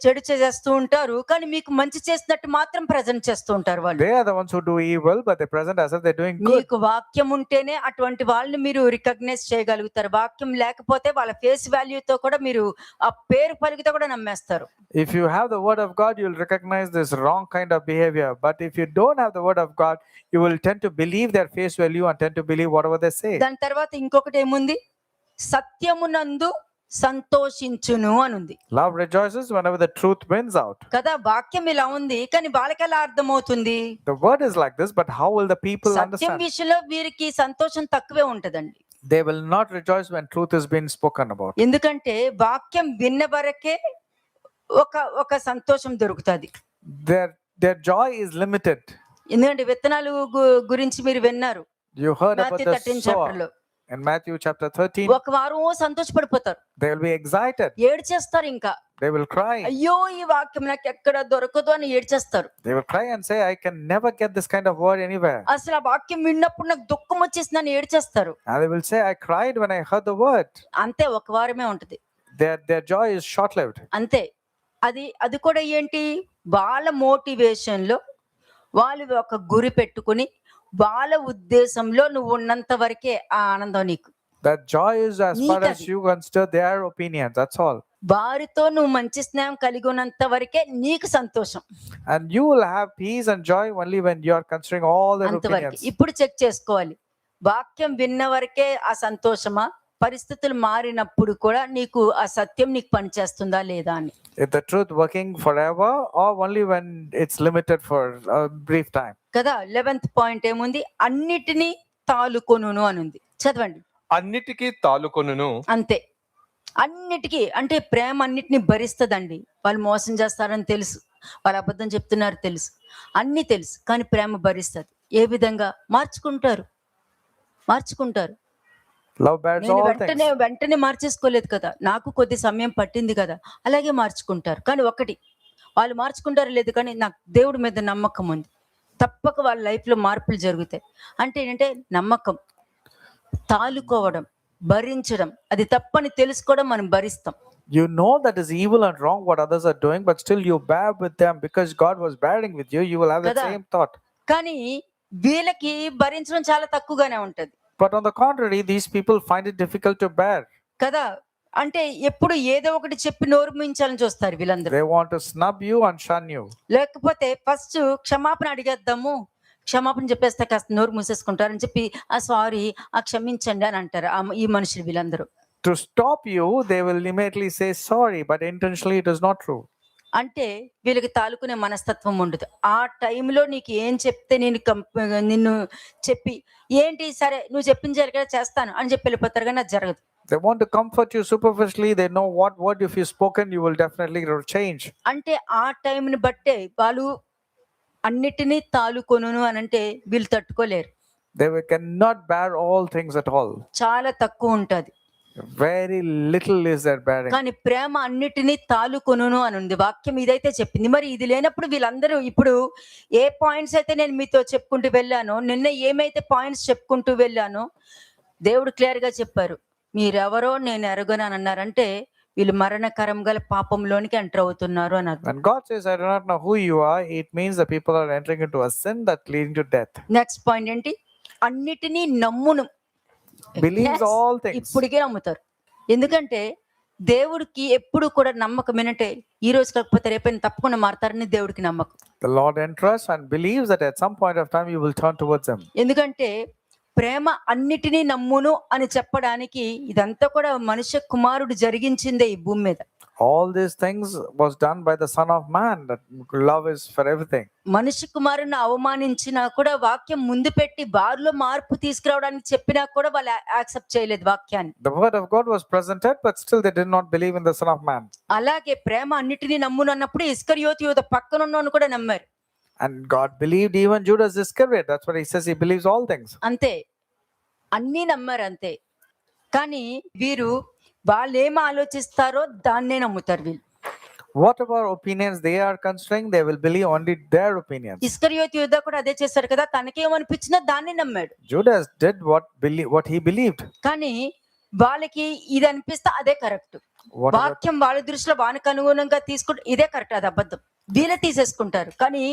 చెడు చేస్తూ ఉంటారు, కానీ మీకు మంచి చేసినట్టు మాత్రం ప్రజెంట్ చేస్తూ ఉంటారు వాళ్ళు. They are the ones who do evil, but they present as if they're doing good. మీకు వాక్యం ఉంటేనే అటువంటి వాళ్ళని మీరు రికగ్నైజ్ చేయగలుగుతారు. వాక్యం లేకపోతే వాళ్ళ ఫేస్ వాల్యూతో కూడా మీరు ఆ పేరు పలికితో కూడా నమ్మేస్తారు. If you have the word of God, you'll recognize this wrong kind of behavior. But if you don't have the word of God, you will tend to believe their face value and tend to believe whatever they say. దాని తర్వాత ఇంకొకటి ఏముంది, సత్యమునందు సంతోషించును అని ఉంది. Love rejoices whenever the truth wins out. కదా, వాక్యం ఇలా ఉంది, కానీ వాళ్ళకి ఎలా అర్థమవుతుంది? The word is like this, but how will the people Satyam understand? విషయంలో వీరికి సంతోషం తక్కువే ఉంటదండి. They will not rejoice when truth is being spoken about. ఎందుకంటే వాక్యం విన్న వరకే ఒక సంతోషం దొరుకుతుంది. Their joy is limited. ఎందుకంటే విత్తనాలు గురించి మీరు విన్నారు You heard about Matthew the 13 sower chapter లో. in Matthew chapter 13. ఒక వారం సంతోషపడిపోతారు, They will be excited. ఏడ్చేస్తారు, ఇంకా They will cry. అయ్యో ఈ వాక్యం నాకు ఎక్కడ దొరకదు అని ఏడ్చేస్తారు. They will cry and say, I can never get this kind of word anywhere. అసలు ఆ వాక్యం విన్నప్పుడు నాకు దుఃఖం వచ్చేసిందని ఏడ్చేస్తారు. And they will say, I cried when I heard the word. అంతే, ఒక వారమే ఉంటది, Their joy is short-lived. అంతే. అది కూడా ఏంటి, వాళ్ళ మోటివేషన్ లో వాళ్ళు ఒక గురి పెట్టుకుని వాళ్ళ ఉద్దేశంలో నువ్వు ఉన్నంత వరకే ఆ ఆనందం నీకు. That joy is as far as నీకది. you consider their opinions. That's all. వారితో నువ్వు మంచి స్నేహం కలిగి ఉన్నంత వరకే నీకు సంతోషం, And you will have peace and joy only when you are considering all their అంతవరకు. opinions. ఇప్పుడు చెక్ చేసుకోవాలి, వాక్యం విన్న వరకే ఆ సంతోషమా, పరిస్థితులు మారినప్పుడు కూడా నీకు ఆ సత్యం నీకు పనిచేస్తుందా లేదా అని. Is the truth working forever or only when it's limited for a brief time? కదా. 11th పాయింట్ ఏముంది, అన్నిటినీ తాలుకొనును అని ఉంది. చదవండి. అన్నిటికీ తాలుకొనును. అంతే, అన్నిటికీ అంటే ప్రేమ అన్నిటిని భరిస్తుందండి. వాళ్ళు మోసం చేస్తారని తెలుసు, వాళ్ళు అబద్ధం చెప్తున్నారు తెలుసు, అన్ని తెలుసు, కానీ ప్రేమ భరిస్తుంది. ఏ విధంగా మార్చుకుంటారు. Love bears నేను all things. వెంటనే మార్చేసుకోలేదు కదా, నాకు కొద్ది సమయం పట్టింది కదా, అలాగే మార్చుకుంటారు. కానీ ఒకటి, వాళ్ళు మార్చుకుంటారో లేదు, కానీ నాకు దేవుడి మీద నమ్మకం ఉంది, తప్పక వాళ్ళ లైఫ్ లో మార్పులు జరుగుతాయి. అంటే ఏంటంటే నమ్మకం, తాలుకోవడం, భరించడం. అది తప్పని తెలుసుకోవడం, మనం భరిస్తాం. You know that is evil and wrong what others are doing, but still you bear with them because God was bearing with you. You will have the Kada. same thought. కానీ వీళ్ళకి భరించడం చాలా తక్కువగానే ఉంటది But on the contrary, these people find it difficult to bear. కదా. అంటే ఎప్పుడు ఏదో ఒకటి చెప్పి నోరు మూయించాలని చూస్తారు వీళ్ళందరూ. They want to snub you and shun you. లేకపోతే ఫస్ట్ క్షమాపణ అడిగేద్దాము, క్షమాపణ చెప్పేస్తే కాస్త నోరు మూసేసుకుంటారని చెప్పి సారీ క్షమించండి అని అంటారు ఈ మనుషులు వీళ్ళందరూ. To stop you, they will immediately say sorry, but intentionally it is not true. అంటే వీళ్ళకి తాలుకునే మనస్తత్వం ఉండదు. ఆ టైంలో నీకు ఏం చెప్తే నిన్ను చెప్పి ఏంటి సరే నువ్వు చెప్పింది జరిగే చేస్తాను అని చెప్పి వెళ్ళిపోతారు, కానీ అది జరగదు. They want to comfort you superficially. They know what word if you spoken, you will definitely change. అంటే ఆ టైంని బట్టే వాళ్ళు అన్నిటినీ తాలుకొను అని అంటే వీళ్ళు తట్టుకోలేరు. They cannot bear all things at all. చాలా తక్కువ ఉంటది. Very little is their bearing. కానీ ప్రేమ అన్నిటినీ తాలుకొను అని ఉంది వాక్యం, ఇదైతే చెప్పింది. మరి ఇది లేనప్పుడు వీళ్ళందరూ ఇప్పుడు ఏ పాయింట్స్ అయితే నేను మీతో చెప్పుకుంటూ వెళ్ళానో, నిన్న ఏమైతే పాయింట్స్ చెప్పుకుంటూ వెళ్ళానో దేవుడు క్లియర్ గా చెప్పారు. మీరెవరో నేను ఎరగను అని అన్నారంటే వీళ్ళు మరణకరం గల పాపంలోనికి ఎంటర్ అవుతున్నారు అని అర్థం. When God says, I do not know who you are, it means the people are entering into a sin that leading to death. Next point ఏంటి? అన్నిటినీ నమ్మును. Believes all things. ఇప్పటికే నమ్ముతారు. ఎందుకంటే దేవుడికి ఎప్పుడు కూడా నమ్మకం ఏంటంటే ఈ రోజు కాకపోతే రేపైనా తప్పకుండా మారతారని దేవుడికి నమ్మకం. The Lord entrusts and believes that at some point of time you will turn towards Him. ఎందుకంటే ప్రేమ అన్నిటినీ నమ్మును అని చెప్పడానికి ఇదంతా కూడా మనుష్య కుమారుడు జరిగించిందే ఈ భూమి మీద. All these things was done by the Son of Man. That love is for everything. మనుష్య కుమారుని అవమానించినా కూడా వాక్యం ముందు పెట్టి వారిలో మార్పు తీసుకురావడానికి చెప్పినా కూడా వాళ్ళు యాక్సెప్ట్ చేయలేదు వాక్యాన్ని. The word of God was presented, but still they did not believe in the Son of Man. అలాగే ప్రేమ అన్నిటినీ నమ్మును అన్నప్పుడు ఇస్కరియోతు యూదా పక్కన ఉన్నోను కూడా నమ్మారు. And God believed even Judas Iscariot. That's what He says. He believes all things. అంతే, అన్నీ నమ్మారు అంతే. కానీ వీరు వాళ్ళు ఏం ఆలోచిస్తారో దాన్నే నమ్ముతారు వీళ్ళు. Whatever opinions they are considering, they will believe only their opinions. ఇస్కరియోతు యూదా కూడా అదే చేశారు కదా, తనకేమనిపించినా దాన్ని నమ్మాడు. Judas did what he believed. కానీ వాళ్ళకి ఇది అనిపిస్తే అదే కరెక్ట్. వాక్యం వాళ్ళ దృష్టిలో వానికి అనుగుణంగా తీసుకుంటే ఇదే కరెక్ట్, అది అబద్ధం వీళ్ళే తీసేసుకుంటారు. కానీ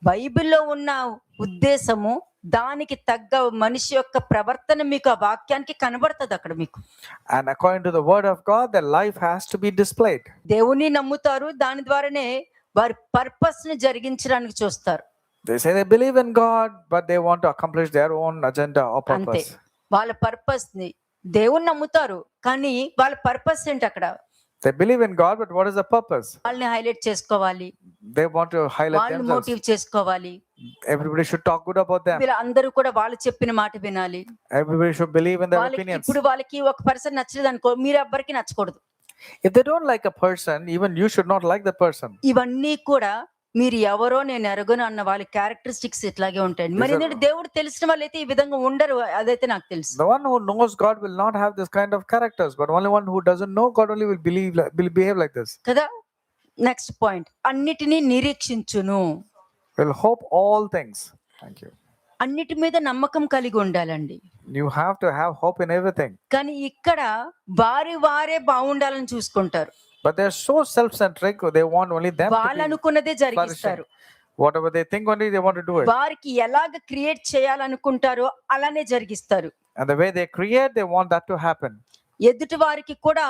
బైబిల్లో ఉన్న ఉద్దేశము దానికి తగ్గ మనిషి యొక్క ప్రవర్తన మీకు ఆ వాక్యానికి కనబడుతుంది అక్కడ మీకు. And according to the word of God, their life has to be displayed. దేవుని నమ్ముతారు, దాని ద్వారానే వారి పర్పస్ ని జరిగించడానికి చూస్తారు. They say they believe in God, but they want to accomplish their own agenda or అంతే, purpose. వాళ్ళ పర్పస్ ని దేవుని నమ్ముతారు కానీ వాళ్ళ పర్పస్ ఏంటి అక్కడ? They believe in God, but what is the purpose? వాళ్ళని హైలైట్ చేసుకోవాలి, They want to highlight వాళ్ళని themselves. మోటివ్ చేసుకోవాలి. Everybody should talk good about them. వీళ్ళందరూ కూడా వాళ్ళు చెప్పిన మాట వినాలి. Everybody should believe in their వాళ్ళకి opinions. ఇప్పుడు వాళ్ళకి ఒక పర్సన్ నచ్చలేదు అనుకో, మీరు ఎవ్వరికి నచ్చకూడదు. If they don't like a person, even you should not like the person. ఇవన్నీ కూడా మీరు ఎవరో నేను ఎరగను అన్న వాళ్ళ క్యారెక్టరిస్టిక్స్ ఇట్లాగే ఉంటాయండి. మరి ఎందుకంటే దేవుడు తెలిసిన వాళ్ళైతే ఈ విధంగా ఉండరు, అదైతే నాకు తెలుసు. The one who knows God will not have this kind of characters, but only one who doesn't know God only will behave like this. కదా. నెక్స్ట్ పాయింట్, అన్నిటినీ నిరీక్షించును. Will hope all things. Thank you. అన్నిటి మీద నమ్మకం కలిగి ఉండాలండి. You have to have hope in everything. కానీ ఇక్కడ వారే బాగుండాలని చూసుకుంటారు. But they're so self-centric. They want only them వాళ్ళు to be అనుకున్నదే జరిగిస్తారు. whatever they think only they want to do it. వారికి ఎలాగ క్రియేట్ చేయాలనుకుంటారో అలానే జరిగిస్తారు. And the way they create, they want that to happen. ఎదుటి వారికి కూడా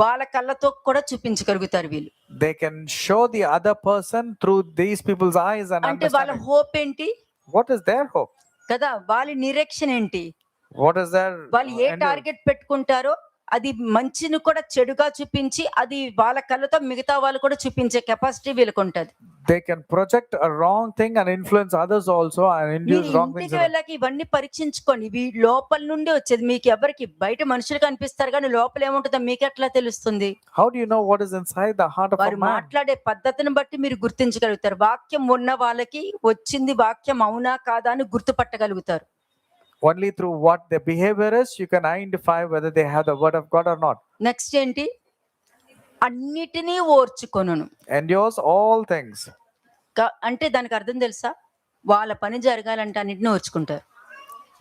వాళ్ళ కళ్ళతో కూడా చూపించగలుగుతారు వీళ్ళు. They can show the other person through these people's eyes and అంటే వాళ్ళ understanding. హోప్ ఏంటి What is their hope? కదా, వాళ్ళ నిరీక్షణ ఏంటి? What is their వాళ్ళు ఏ టార్గెట్ పెట్టుకుంటారో అది మంచిని కూడా చెడుగా చూపించి అది వాళ్ళ కళ్ళతో మిగతా వాళ్ళు కూడా చూపించే కెపాసిటీ వీళ్ళకి ఉంటది. They can project a wrong thing and influence others also and induce wrong things. ఇంటికి వెళ్ళాక ఇవన్నీ పరీక్షించుకోండి. ఇవి లోపల నుండి వచ్చేది. మీకు ఎవరికి బయట మనుషులు కనిపిస్తారు కానీ లోపల ఏముంటుందో మీకు ఎట్లా తెలుస్తుంది? How do you know what is inside the heart of a వారు man? మాట్లాడే పద్ధతిని బట్టి మీరు గుర్తించగలుగుతారు. వాక్యం ఉన్న వాళ్ళకి వచ్చింది వాక్యం అవునా కాదా అని గుర్తుపట్టగలుగుతారు. Only through what their behavior is, you can identify whether they have the word of God or not. Next ఏంటి? అన్నిటినీ ఓర్చుకొనును. Endures all things. అంటే దానికి అర్థం తెలుసా? వాళ్ళ పని జరగాలంటే అన్నిటిని ఓర్చుకుంటారు.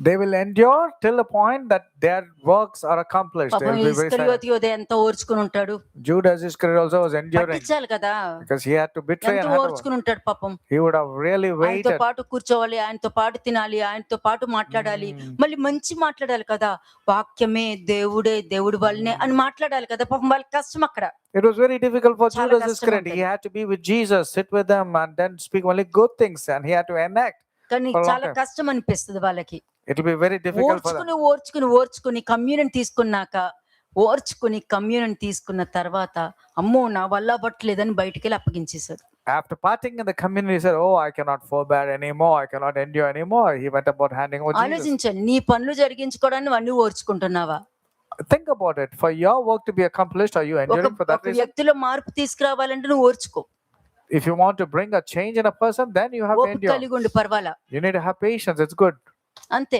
They will endure till the point that their works are accomplished. They పాపం will be very silent. Iscariot యోధ ఎంత ఓర్చుకుని ఉంటాడు, Judas Iscariot also was enduring పట్టించాలి కదా, because he had to betray ఎంత and hand over. ఓర్చుకుని ఉంటాడు పాపం. He would have really ఆయనతో waited. పాటు కూర్చోవాలి, ఆయనతో పాటు తినాలి, ఆయనతో పాటు మాట్లాడాలి, మళ్ళీ మంచి మాట్లాడాలి కదా, వాక్యమే దేవుడే దేవుడి వల్లనే అని మాట్లాడాలి కదా. పాపం వాళ్ళకి కష్టం అక్కడ. It was very difficult for చాలా Judas కష్టం Iscariot. ఉంటుంది. He had to be with Jesus, sit with them, and then speak only good things, and he had to enact. కానీ For a long చాలా time. కష్టం అనిపిస్తుంది వాళ్ళకి. It will be very difficult for them. ఓర్చుకుని ఓర్చుకుని ఓర్చుకుని కమ్యూనియన్ తీసుకున్నాక, ఓర్చుకుని కమ్యూనియన్ తీసుకున్న తర్వాత అమ్మో నా వల్ల అవ్వట్లేదని బయటికి వెళ్ళి అప్పగించేశాడు. After parting in the community, he said, "Oh, I cannot forbear anymore. I cannot endure anymore." He went about handing over Jesus. ఆలోచించండి, నీ పనులు జరిగించుకోవడానికి నువ్వు అన్ని ఓర్చుకుంటున్నావా? Think about it. For your work to be accomplished, are you enduring for that ఒక reason? వ్యక్తిలో మార్పు తీసుకురావాలంటే నువ్వు ఓర్చుకో, If you want to bring a change in a person, then you have to ఓపిక endure. కలిగి ఉండి పర్వాలా, You need to have patience. It's good. అంతే.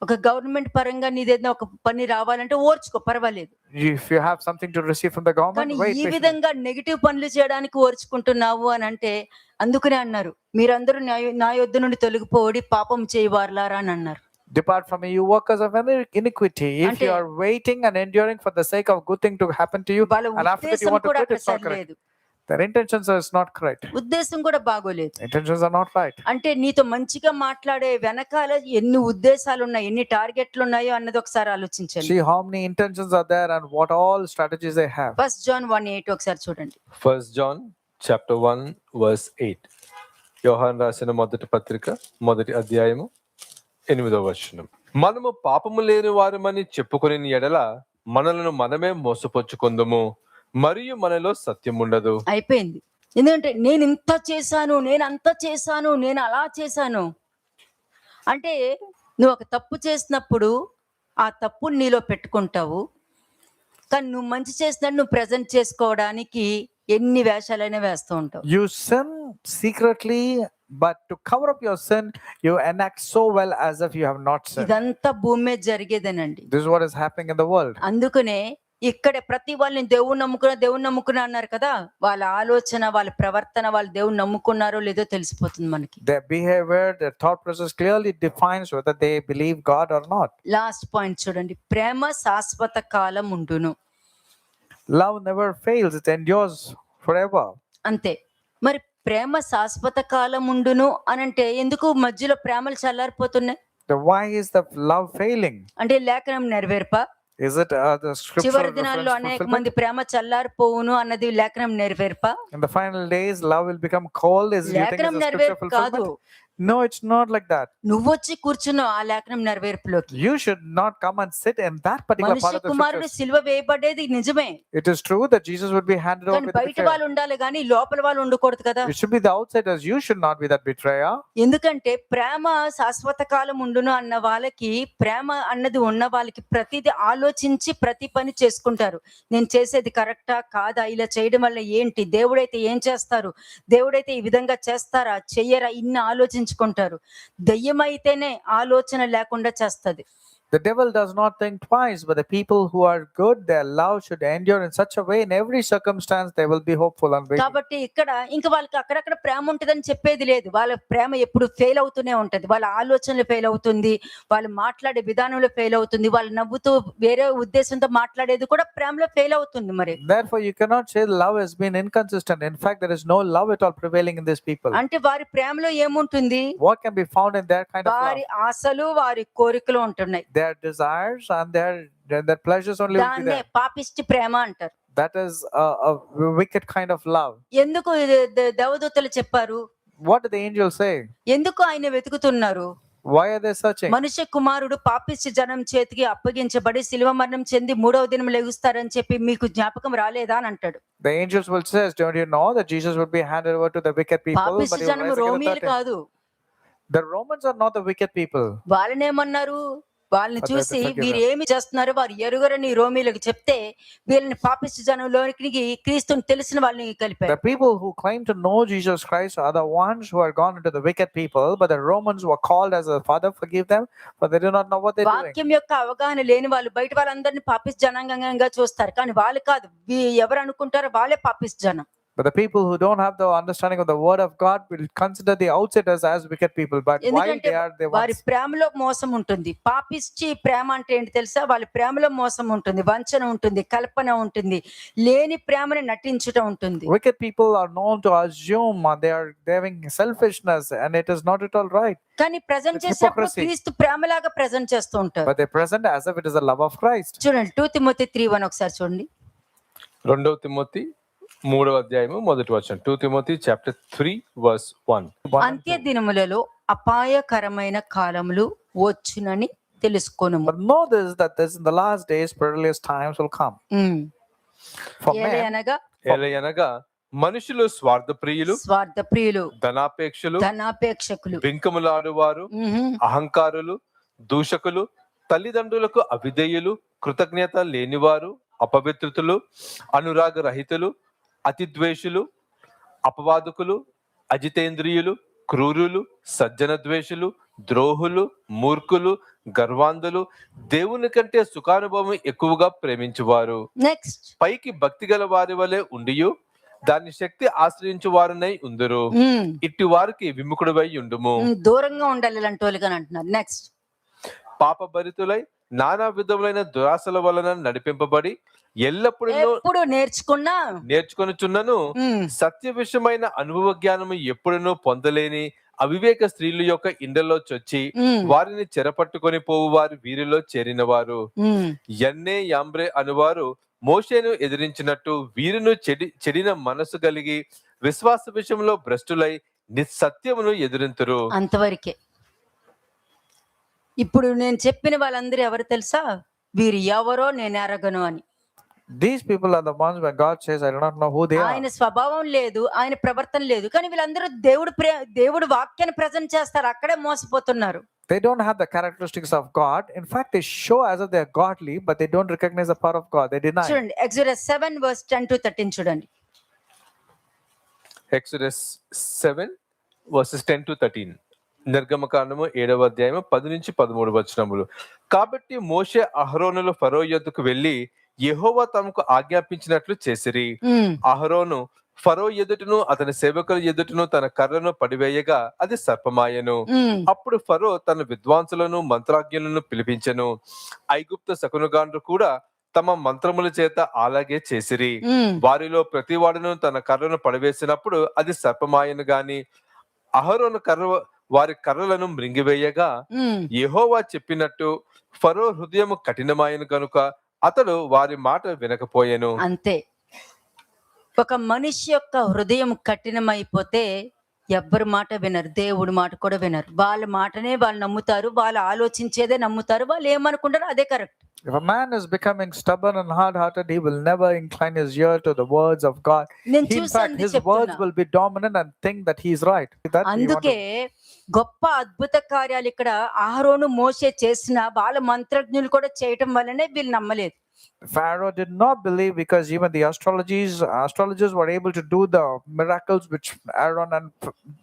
ఒక గవర్నమెంట్ పరంగా నీదేదైనా ఒక పని రావాలంటే ఓర్చుకో, పర్వాలేదు. If you have something to receive from the government, కానీ wait ఈ patiently. విధంగా నెగిటివ్ పనులు చేయడానికి ఓర్చుకుంటున్నావు అని అంటే, అందుకనే అన్నారు మీరందరూ నా యొద్ద నుండి తొలగిపోడి పాపం చేయవారులారా అని అన్నారు. Depart from me, you workers of iniquity. If Ante- you are waiting and enduring for the sake of good thing to happen to you, వాళ్ళ and after that you ఉద్దేశం want to కూడా quit, అక్కడ it's not correct. సరిలేదు, Their intentions is not correct. ఉద్దేశం కూడా బాగోలేదు. Intentions are not right. అంటే నీతో మంచిగా మాట్లాడే వెనకాల ఎన్ని ఉద్దేశాలు ఉన్నాయి, ఎన్ని టార్గెట్లు ఉన్నాయో అన్నది ఒకసారి ఆలోచించండి. See how many intentions are there and what all strategies they have. 1 John 1:8 ఒకసారి చూడండి. 1 John chapter 1 verse 8. యోహాను రాసిన మొదటి పత్రిక మొదటి అధ్యాయము 8వ వచనం. మనము పాపము లేని వారమని చెప్పుకొని ఎడల మనలను మనమే మోసపుచ్చుకొందుము, మరియు మనలో సత్యం ఉండదు. అయిపోయింది. ఎందుకంటే నేను ఇంత చేశాను, నేను అంత చేశాను, నేను అలా చేశాను అంటే, నువ్వు ఒక తప్పు చేసినప్పుడు ఆ తప్పుని నీలో పెట్టుకుంటావు, కానీ నువ్వు మంచి చేసినట్టు నువ్వు ప్రజెంట్ చేసుకోవడానికి ఎన్ని వేషాలైనా వేస్తూ ఉంటావు. You sin secretly, but to cover up your sin, you enact so well as if you have not sinned. ఇదంతా భూమి మీద జరిగేదేనండి. This is what is happening in the world. అందుకనే ఇక్కడ ప్రతి వాళ్ళని దేవుని నమ్ముకున్నా అన్నారు కదా, వాళ్ళ ఆలోచన, వాళ్ళ ప్రవర్తన, వాళ్ళు దేవుని నమ్ముకున్నారో లేదో తెలిసిపోతుంది మనకి. Their behavior, their thought process clearly defines whether they believe God or not. Last point చూడండి, ప్రేమ శాశ్వత కాలం ఉండును. Love never fails, it endures forever. అంతే. మరి ప్రేమ శాశ్వత కాలం ఉండును అనంటే ఎందుకు మధ్యలో ప్రేమలు చల్లారిపోతున్నాయి? Then why is the love failing? అంటే లేఖనం నెరవేర్ప, Is it the scripture చివరి దినాల్లో అనేక fulfillment? మంది ప్రేమ చల్లారిపోవును అన్నది లేఖనం నెరవేర్ప. In the final days, love will become cold. Is you think లేఖనం it's a scripture నెరవేర్పు కాదు, fulfillment? No, it's not like that. నువ్వొచ్చి కూర్చున్నావు ఆ లేఖనం నెరవేర్పులోకి. You should not come and sit in that particular part మనిషి of the కుమారుడు scriptures. సిలువ వేయబడేది నిజమే, It is true that Jesus would be handed over కానీ with the బయట betrayer. వాళ్ళు ఉండాలి కానీ లోపల వాళ్ళు ఉండకూడదు కదా. It should be the outsiders. You should not be that betrayer. ఎందుకంటే ప్రేమ శాశ్వత కాలం ఉండును అన్న వాళ్ళకి, ప్రేమ అన్నది ఉన్న వాళ్ళకి ప్రతిదీ ఆలోచించి ప్రతి పని చేసుకుంటారు. నేను చేసేది కరెక్టా కాదా, ఇలా చేయడం వల్ల ఏంటి, దేవుడైతే ఏం చేస్తారు, దేవుడైతే ఈ విధంగా చేస్తారా చెయ్యరా, ఇన్ని ఆలోచించుకుంటారు. దయ్యమైతేనే ఆలోచన లేకుండా చేస్తది. The devil does not think twice, but the people who are good, their love should endure in such a way. In every circumstance, they will be hopeful and waiting. కాబట్టి ఇక్కడ ఇంకా వాళ్ళకి అక్కడక్కడ ప్రేమ ఉంటుందని చెప్పేది లేదు. వాళ్ళ ప్రేమ ఎప్పుడు ఫెయిల్ అవుతూనే ఉంటది. వాళ్ళ ఆలోచనలు ఫెయిల్ అవుతుంది, వాళ్ళు మాట్లాడే విధానంలో ఫెయిల్ అవుతుంది, వాళ్ళు నవ్వుతూ వేరే ఉద్దేశంతో మాట్లాడేది కూడా ప్రేమలో ఫెయిల్ అవుతుంది. మరి Therefore, you cannot say love has been inconsistent. In fact, there is no love at all prevailing in these people. అంటే వారి ప్రేమలో ఏముంటుంది? What can be found in their kind of love? వారి ఆశలు, వారి కోరికలు ఉంటున్నాయి. Their desires and their pleasures only will be దాన్నే there. పాపిష్టి ప్రేమ అంటారు. That is a wicked kind of love. ఎందుకు దేవదూతలు చెప్పారు? What did the angels say? ఎందుకు ఆయన వెతుకుతున్నారు? Why are they searching? మనుష్య కుమారుడు పాపిష్టి జనం చేతికి అప్పగించబడి శిలువ మరణం చెంది 3వ దినం లెగుస్తారని చెప్పి మీకు జ్ఞాపకం రాలేదా అని antaడు. The angels will say, don't you know that Jesus would be handed over to the wicked people? But పాపిష్టి he will జనం rise again on the రోమీలు third day. కాదు. The Romans are not the wicked people. వాళ్ళనేమన్నారు? వాళ్ళని But చూసి they forgive వీరు ఏమి చేస్తున్నారు వారు ఎరుగరని రోమీలకు చెప్తే, వీళ్ళని పాపిష్టి జనంలోనికి క్రీస్తుని తెలిసిన వాళ్ళని కలిపారు. The people who claim to know Jesus Christ are the ones who are gone into the wicked people, but the Romans were called as a Father forgive them, but they do not know what they're doing. వాక్యం యొక్క అవగాహన లేని వాళ్ళు బయట వాళ్ళందరినీ పాపిష్టి జనాంగంగా చూస్తారు, కానీ వాళ్ళు కాదు. ఎవరు అనుకుంటారో వాళ్ళే పాపిష్టి జనం. But the people who don't have the understanding of the word of God will consider the outsiders as wicked people. But while ఎందుకంటే they are the వారి ones, ప్రేమలో మోసం ఉంటుంది. పాపిష్టి ప్రేమ అంటే ఏంటి తెలుసా? వాళ్ళ ప్రేమలో మోసం ఉంటుంది, వంచన ఉంటుంది, కల్పన ఉంటుంది, లేని ప్రేమని నటించటం ఉంటుంది. wicked people are known to assume they are having selfishness, and it is not at all right. కానీ ప్రజెంట్ It's చేసినప్పుడు hypocrisy. క్రీస్తు ప్రేమలాగా ప్రజెంట్ చేస్తూ ఉంటారు. But they present as if it is the love of Christ. చూడండి 2 తిమోతి 3:1 ఒకసారి చూడండి. 2 తిమోతి 3వ అధ్యాయము మొదటి వచనం. 2 తిమోతి చాప్టర్ 3 వర్స్ 1. అంత్య దినములలో అపాయకరమైన కాలములు వచ్చునని తెలుసుకొనుము. But know this, that this in the last days perilous times will come. For men, అనగా ఎలయనగా మనుషులు స్వార్థప్రియులు, స్వార్థ ప్రియులు, ధనాపేక్షలు, ధనాపేక్షకులు, బింకములాడువారు, అహంకారులు, దూషకులు, తల్లిదండ్రులకు అవిధేయులు, కృతజ్ఞత లేనివారు, అపవిత్రుతులు, అనురాగ రహితులు, అతిద్వేషులు, అపవాదుకులు, అజితేంద్రియులు, క్రూరులు, సజ్జన ద్వేషులు, ద్రోహులు, మూర్ఖులు, గర్వాంధులు, దేవుని కంటే సుఖానుభవం ఎక్కువగా ప్రేమించువారు, నెక్స్ట్ పైకి భక్తి గల వారి వలె ఉండియు దాని శక్తి ఆశ్రయించు వారునై ఉందురు. ఇట్టి వారికి విముఖుడివై ఉండుము. దూరంగా ఉండాలి ఇలాంటి వాళ్ళకి అని అంటున్నారు. నెక్స్ట్ పాపభరితులై నానా విధములైన దురాశల వలన నడిపింపబడి ఎల్లప్పుడూ ఎప్పుడు నేర్చుకొనుచున్నను సత్య విషయమైన అనుభవ జ్ఞానము ఎప్పుడునూ పొందలేని అవివేక స్త్రీల యొక్క ఇండలో చొచ్చి వారిని చెరపట్టుకొని పోవు వారు వీరిలో చేరినవారు. యన్నే యాంబ్రే అనువారు మోషేను ఎదిరించినట్టు వీరును చెడిన మనసు కలిగి విశ్వాస విషయంలో భ్రష్టులై నిస్సత్యమును ఎదిరింతురు. అంతవరకే. ఇప్పుడు నేను చెప్పిన వాళ్ళందరూ ఎవరు తెలుసా? వీరు ఎవరో నేను ఎరగను అని. these people are the ones where God says, I do not know who they are. ఆయన స్వభావం లేదు, ఆయన ప్రవర్తన లేదు, కానీ వీళ్ళందరూ దేవుడు వాక్యాన్ని ప్రజెంట్ చేస్తారు, అక్కడే మోసపోతున్నారు. They don't have the characteristics of God. In fact, they show as if they are godly, but they don't recognize the power of God. They deny. చూడండి Exodus 7 verse 10 to 13 చూడండి. Exodus 7 verses 10 to 13. నిర్గమకాండము 7వ అధ్యాయము 10 నుంచి 13 వచనములు. కాబట్టి మోషే అహరోనులు ఫరో యొద్దకు వెళ్లి యెహోవా తమకు ఆజ్ఞాపించినట్లు చేసిరి. అహరోను ఫరో ఎదుటను అతని సేవకుల ఎదుటను తన కర్రను పడివేయగా అది సర్పమాయెను. అప్పుడు ఫరో తన విద్వాంసులను మంత్రాజ్ఞులను పిలిపించెను. ఐగుప్తు శకునగాండ్రు కూడా తమ మంత్రముల చేత అలాగే చేసిరి. వారిలో ప్రతి వాడును తన కర్రను పడివేసినప్పుడు అది సర్పమాయను గాని అహరోను వారి కర్రలను మృంగివేయగా యెహోవా చెప్పినట్టు ఫరో హృదయము కఠినమాయను గనుక అతడు వారి మాట వినకపోయెను. అంతే. ఒక మనిషి యొక్క హృదయం కఠినమైపోతే ఎవ్వరి మాట వినరు, దేవుడి మాట కూడా వినరు. వాళ్ళ మాటనే వాళ్ళు నమ్ముతారు, వాళ్ళు ఆలోచించేదే నమ్ముతారు, వాళ్ళు ఏమనుకుంటారో అదే correct. If a man is becoming stubborn and hard-hearted, he will never incline his ear to the words of God. In fact, his words will be dominant and think that he is right. అందుకే గొప్ప అద్భుత కార్యాలు ఇక్కడ అహరోను మోషే చేసిన వాళ్ళ మంత్రజ్ఞులు కూడా చేయటం వల్లనే వీళ్ళు నమ్మలేదు. Pharaoh did not believe because even the astrologers were able to do the miracles which Aaron and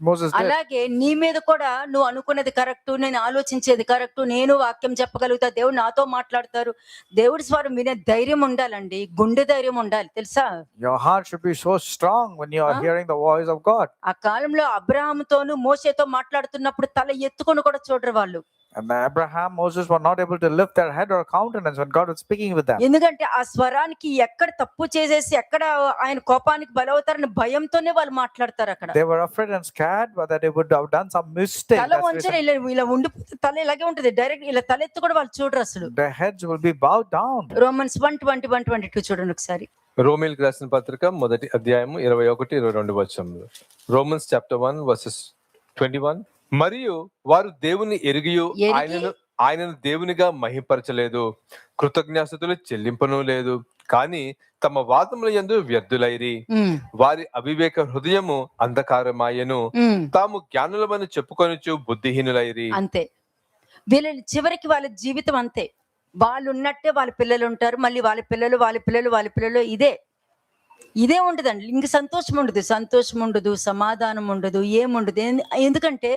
Moses did. అలాగే నీ మీద కూడా నువ్వు అనుకున్నది కరెక్ట్, నేను ఆలోచించేది కరెక్ట్, నేను వాక్యం చెప్పగలుగుతా, దేవుడు నాతో మాట్లాడతారు, దేవుడి స్వరం వినే ధైర్యం ఉండాలండి, గుండె ధైర్యం ఉండాలి తెలుసా. Your heart should be so strong when you are hearing the voice of God. ఆ కాలంలో అబ్రహాముతోను మోషేతో మాట్లాడుతున్నప్పుడు తల ఎత్తుకొని కూడా చూడరు వాళ్ళు. And Abraham, Moses were not able to lift their head or countenance when God was speaking with them. ఎందుకంటే ఆ స్వరానికి ఎక్కడ తప్పు చేసేసి ఎక్కడ ఆయన కోపానికి బలవుతారని భయంతోనే వాళ్ళు మాట్లాడతారు అక్కడ. They were afraid and scared whether they would have done some mistake. తల వంచన ఇలా ఉండిపోతే తల ఇలాగే ఉంటది, డైరెక్ట్ ఇలా తల ఎత్తు కూడా వాళ్ళు చూడరు అసలు. Their heads will be bowed down. Romans 1:21-22 చూడండి ఒకసారి. రోమీయులకు రాసిన పత్రిక 1వ అధ్యాయము 21-22 వచనములు. Romans chapter 1 verses 21. మరియు వారు దేవుని ఎరిగియు ఆయనను దేవునిగా మహింపరచలేదు, కృతజ్ఞాస్తుతులు చెల్లింపను లేదు, కానీ తమ వాదముల యందు వ్యర్థులైరి. వారి అవివేక హృదయము అంధకారమాయెను, తాము జ్ఞానులమని చెప్పుకొనుచు బుద్ధిహీనులైరి. అంతే. వీళ్ళ చివరికి వాళ్ళ జీవితం అంతే. వాళ్ళు ఉన్నట్టే వాళ్ళ పిల్లలు ఉంటారు, మళ్ళీ వాళ్ళ పిల్లలు ఇదే ఉంటదండి. ఇంక సంతోషం ఉండదు, సమాధానం ఉండదు, ఏముండదు. ఎందుకంటే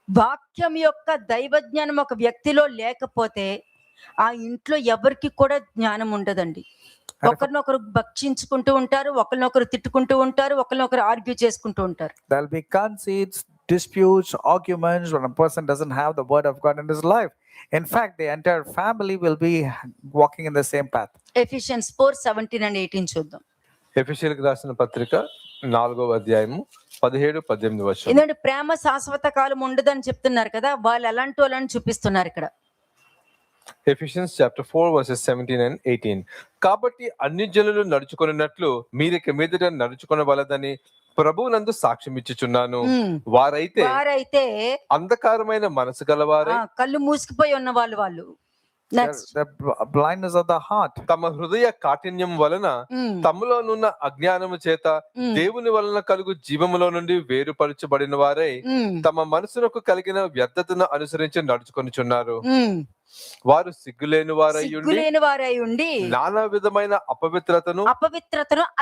వాక్యం యొక్క దైవజ్ఞానం ఒక వ్యక్తిలో లేకపోతే ఆ ఇంట్లో ఎవరికి కూడా జ్ఞానం ఉండదండి. ఒకరినొకరు భక్షించుకుంటూ ఉంటారు, ఒకరినొకరు తిట్టుకుంటూ ఉంటారు, ఒకరినొకరు ఆర్గ్యూ చేసుకుంటూ ఉంటారు. There'll be conceits, disputes, arguments when a person doesn't have the word of God in his life. In fact, the entire family will be walking in the same path. Ephesians 4:17 and 18 చూద్దాం. ఎఫెసీయులకు రాసిన పత్రిక 4వ అధ్యాయము 17-18 వచనం. ఎందుకంటే ప్రేమ శాశ్వత కాలం ఉండదని చెప్తున్నారు కదా, వాళ్ళు ఎలాంటి వాళ్ళని చూపిస్తున్నారు ఇక్కడ. Ephesians chapter 4 versus 17 and 18. కాబట్టి అన్ని జనులు నడుచుకొనున్నట్లు మీరిక మీదట నడుచుకొనవలదని ప్రభువునందు సాక్ష్యం ఇచ్చుచున్నాను. వారైతే అంధకారమైన మనసు గలవారై కళ్ళు మూసుకుపోయి ఉన్న వాళ్ళు The blindness of the heart. తమ హృదయ కాఠిన్యం వలన తమలోనున్న అజ్ఞానము చేత దేవుని వలన కలుగు జీవములో నుండి వేరుపరచబడిన వారై తమ మనసునకు కలిగిన వ్యర్థతను అనుసరించి నడుచుకొనుచున్నారు. వారు సిగ్గులేని వారై ఉండి నానా విధమైన అపవిత్రతను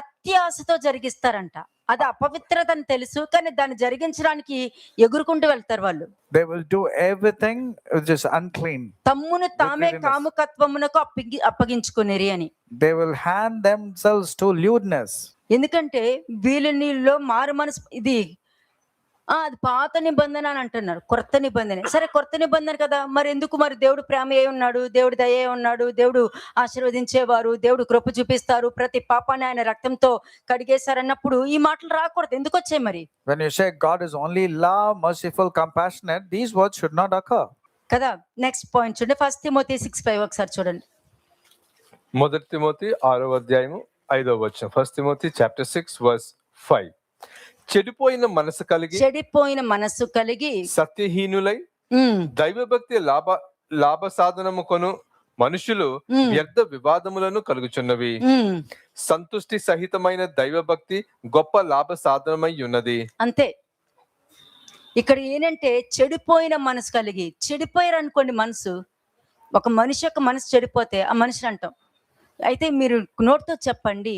అత్యాశతో జరిగిస్తారంట. అది అపవిత్రతని తెలుసు, కానీ దాన్ని జరిగించడానికి ఎగురుకుంటూ వెళ్తారు వాళ్ళు. They will do everything which is unclean. తమ్మును తామే కాముకత్వమునకు అప్పగించుకునేరి అని. They will hand themselves to lewdness. ఎందుకంటే వీళ్ళలో మారు మనసు ఇది అది పాత నిబంధన అని అంటున్నారు, కొత్త నిబంధన. సరే, కొత్త నిబంధన కదా, మరి ఎందుకు మరి దేవుడు ప్రేమ అయి ఉన్నాడు, దేవుడు దయ అయి ఉన్నాడు, దేవుడు ఆశీర్వదించేవారు, దేవుడు కృప చూపిస్తారు, ప్రతి పాపాన్ని ఆయన రక్తంతో కడిగేశారన్నప్పుడు ఈ మాటలు రాకూడదు, ఎందుకు వచ్చాయి మరి? When you say God is only love, merciful, compassionate, these words should not occur. కదా. నెక్స్ట్ పాయింట్ చూడండి, 1 తిమోతి 6:5 ఒకసారి చూడండి. 1 తిమోతి 6వ అధ్యాయము 5వ వచనం. 1 తిమోతి చాప్టర్ 6 వర్స్ 5. చెడిపోయిన మనసు కలిగి సత్యహీనులై దైవభక్తి లాభ సాధనము కొను మనుషులు వ్యర్థ వివాదములను కలుగుచున్నవి. సంతుష్టి సహితమైన దైవభక్తి గొప్ప లాభ సాధనమై ఉన్నది. అంతే. ఇక్కడ ఏంటంటే చెడిపోయిన మనసు కలిగి, చెడిపోయారు అనుకోండి మనసు, ఒక మనిషి యొక్క మనసు చెడిపోతే ఆ మనిషిని అంటాం. అయితే మీరు నోటితో చెప్పండి,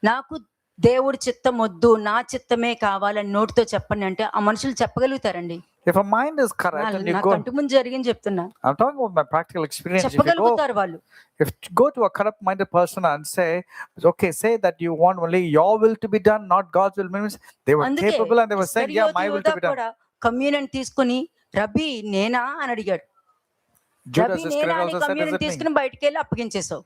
నాకు దేవుడి చిత్తం వద్దు, నా చిత్తమే కావాలని నోటితో చెప్పండి అంటే ఆ మనుషులు చెప్పగలుగుతారండి. If a mind is correct and you go, కంటి ముందు జరిగింది చెప్తున్నా, I'm talking about my practical experience. చెప్పగలుగుతారు వాళ్ళు. If you go to a corrupt minded person and say, okay, say that you want only your will to be done, not God's will, means they were capable and they were saying, yeah, my will to be done. Communion తీసుకుని రబీ నేనా అని అడిగాడు. రబీ నేనా అని కమ్యూనియన్ తీసుకుని బయటికి వెళ్ళి అప్పగించేసావు.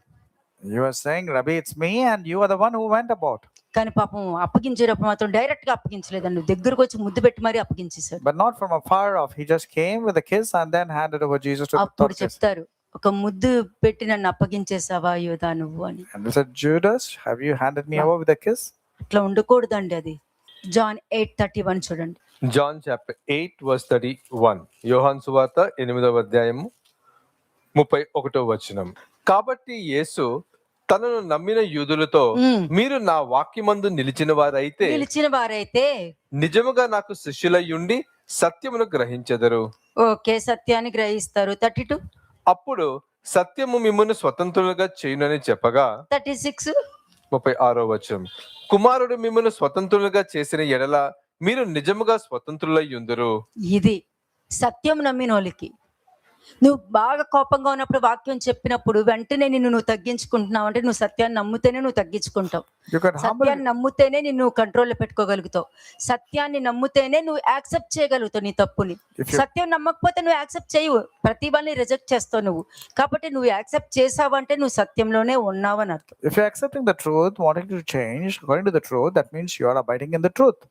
You are saying, Rabbi, it's me, and you are the one who went about. కానీ పాపం అప్పగించేటప్పుడు మాత్రం డైరెక్ట్ గా అప్పగించలేదండి, దగ్గరకు వచ్చి ముద్దు పెట్టి మరి అప్పగించేశాడు. But not from afar off. He just came with a kiss and then handed over Jesus to the అప్పుడు చెప్తారు, ఒక ముద్దు పెట్టి నన్ను అప్పగించేసావా యోధా నువ్వు అని. And he said, Judas, have you handed me over with a kiss? అట్లా ఉండకూడదండి అది. జాన్ 8:31 చూడండి. John chapter 8 verse 31. యోహాను సువార్త 8వ అధ్యాయము 31వ వచనం. కాబట్టి యేసు తనను నమ్మిన యూదులతో, మీరు నా వాక్యమందు నిలిచిన వారైతే నిజముగా నాకు శిష్యులయ్యుండి సత్యమును గ్రహించెదరు. ఓకే, సత్యాన్ని గ్రహిస్తారు. 32. అప్పుడు సత్యము మిమ్మును స్వతంత్రులుగా చేయునని చెప్పగా 36. 36వ వచనం. కుమారుడు మిమ్మును స్వతంత్రులుగా చేసిన ఎడల మీరు నిజముగా స్వతంత్రులయ్యుందురు. ఇది సత్యం నమ్మిన వాళ్ళకి. నువ్వు బాగా కోపంగా ఉన్నప్పుడు వాక్యం చెప్పినప్పుడు వెంటనే నువ్వు తగ్గించుకుంటున్నావు అంటే నువ్వు సత్యాన్ని నమ్ముతేనే నువ్వు తగ్గించుకుంటావు. సత్యాన్ని నమ్ముతేనే నిన్ను కంట్రోల్లో పెట్టుకోగలుగుతావు. సత్యాన్ని నమ్ముతేనే నువ్వు యాక్సెప్ట్ చేయగలుగుతావు నీ తప్పుని. సత్యం నమ్మకపోతే నువ్వు యాక్సెప్ట్ చేయవు, ప్రతి వాళ్ళని రిజెక్ట్ చేస్తావు నువ్వు. కాబట్టి నువ్వు యాక్సెప్ట్ చేసావంటే నువ్వు సత్యంలోనే ఉన్నావు అని అర్థం. If you are accepting the truth, wanting to change according to the truth, that means you are abiding in the truth.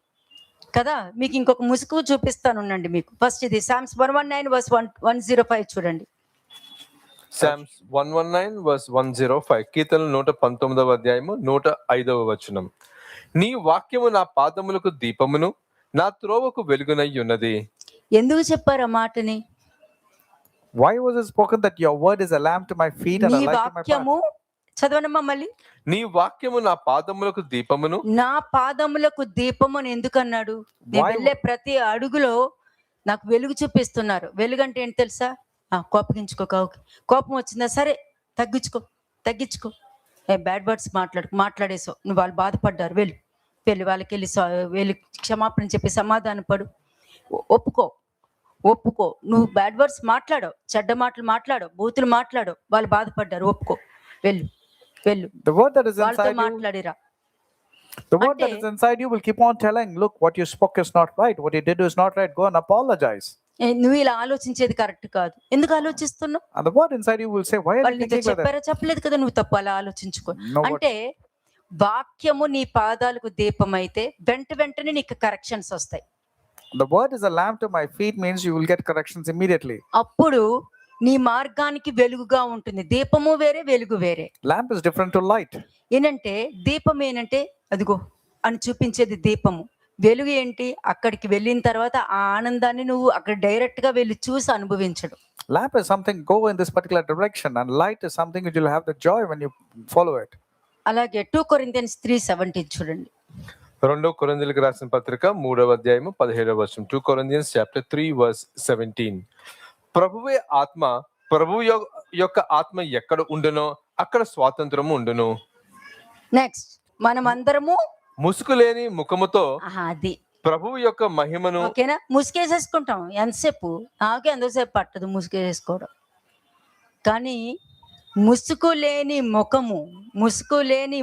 కదా. మీకు ఇంకొక ముసుగు చూపిస్తాను ఉండండి మీకు. ఫస్ట్ ఇది Psalms 119 verse 105 చూడండి. Psalms 119 verse 105. కీర్తనలు 119వ అధ్యాయము 105వ వచనం. నీ వాక్యము నా పాదములకు దీపమును నా త్రోవకు వెలుగునై ఉన్నది. ఎందుకు చెప్పారు ఆ మాటని? Why was it spoken that your word is a lamp to my feet and a light to my path? చదవనమ్మా మళ్ళీ. నీ వాక్యము నా పాదములకు దీపమును. నా పాదములకు దీపము అని ఎందుకు అన్నాడు? నేను వెళ్ళే ప్రతి అడుగులో నాకు వెలుగు చూపిస్తున్నారు. వెలుగు అంటే ఏంటి తెలుసా? కోపం వచ్చిందా, సరే తగ్గించుకో. బ్యాడ్ వర్డ్స్ మాట్లాడేసావు, నువ్వు వాళ్ళు బాధపడ్డారు, వెళ్ళి వాళ్ళకి వెళ్ళి క్షమాపణ చెప్పి సమాధాన పడు, ఒప్పుకో. నువ్వు బ్యాడ్ వర్డ్స్ మాట్లాడవు, చెడ్డ మాటలు మాట్లాడవు, బూతులు మాట్లాడవు, వాళ్ళు బాధపడ్డారు, ఒప్పుకో, వెళ్ళు, The word that is వాళ్ళతో inside you, మాట్లాడిరా. the word that అంటే- is inside you will keep on telling, look, what you spoke is not right, what you did is not right, go and apologize. నువ్వు ఇలా ఆలోచించేది కరెక్ట్ కాదు, ఎందుకు ఆలోచిస్తున్నావు? And the word inside you will say, why are వాళ్ళు you నీతో thinking like that? చెప్పారా? చెప్పలేదు కదా, నువ్వు తప్పు అలా ఆలోచించుకో. No, what- అంటే వాక్యము నీ పాదాలకు దీపం అయితే వెంటనే నీకు కరెక్షన్స్ వస్తాయి. The word is a lamp to my feet means you will get corrections immediately. అప్పుడు నీ మార్గానికి వెలుగుగా ఉంటుంది. దీపము వేరే, వెలుగు వేరే. Lamp is different to light. ఏంటంటే దీపం ఏంటంటే అదిగో అని చూపించేది దీపము. వెలుగు ఏంటి? అక్కడికి వెళ్ళిన తర్వాత ఆ ఆనందాన్ని నువ్వు అక్కడ డైరెక్ట్ గా వెళ్ళి చూసి అనుభవించడు. Lamp is something go in this particular direction, and light is something which you'll have the joy when you follow it. అలాగే 2 Corinthians 3:17 చూడండి. 2 కొరింథీయులకు రాసిన పత్రిక 3వ అధ్యాయము 17వ వచనం. 2 Corinthians chapter 3 verse 17. ప్రభువే ఆత్మ, ప్రభువు యొక్క ఆత్మ ఎక్కడ ఉండునో అక్కడ స్వాతంత్రము ఉండును. నెక్స్ట్ మనమందరము ముసుగు లేని ముఖముతో అది ప్రభువు యొక్క మహిమను, ఓకేనా, ముసుగేసేసుకుంటాం. ఎంతసేపు? నాకే ఎంతసేపు పట్టదు ముసుగేసుకోవడం. కానీ ముసుగు లేని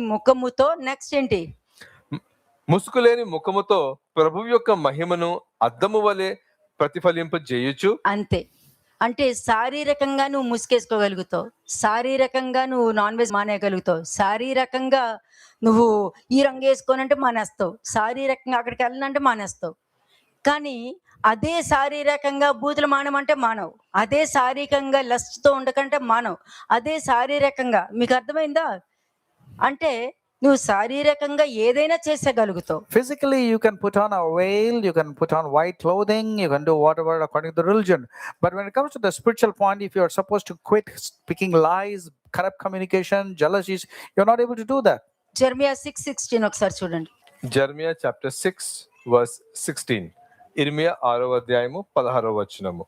ముఖముతో నెక్స్ట్ ఏంటి? ముసుగు లేని ముఖముతో ప్రభువు యొక్క మహిమను అద్దము వలె ప్రతిఫలింపజేయుచు. అంతే. అంటే శారీరకంగా నువ్వు ముసుగేసుకోగలుగుతావు, శారీరకంగా నువ్వు నాన్ వెజ్ మానేయగలుగుతావు, శారీరకంగా నువ్వు ఈ రంగు వేసుకోనంటే మానేస్తావు, శారీరకంగా అక్కడికి వెళ్ళనంటే మానేస్తావు. కానీ అదే శారీరకంగా బూతులు మానమంటే మానవు, అదే శారీరకంగా లస్ట్తో ఉండకంటే మానవు, అదే శారీరకంగా. మీకు అర్థమైందా? అంటే నువ్వు శారీరకంగా ఏదైనా చేసేయగలుగుతావు. Physically, you can put on a veil, you can put on white clothing, you can do whatever according to the religion. But when it comes to the spiritual point, if you are supposed to quit speaking lies, corrupt communication, jealousies, you're not able to do that. Jeremiah 6:16 ఒకసారి చూడండి. Jeremiah chapter 6 verse 16. ఇర్మియా 6వ అధ్యాయము 16వ వచనము.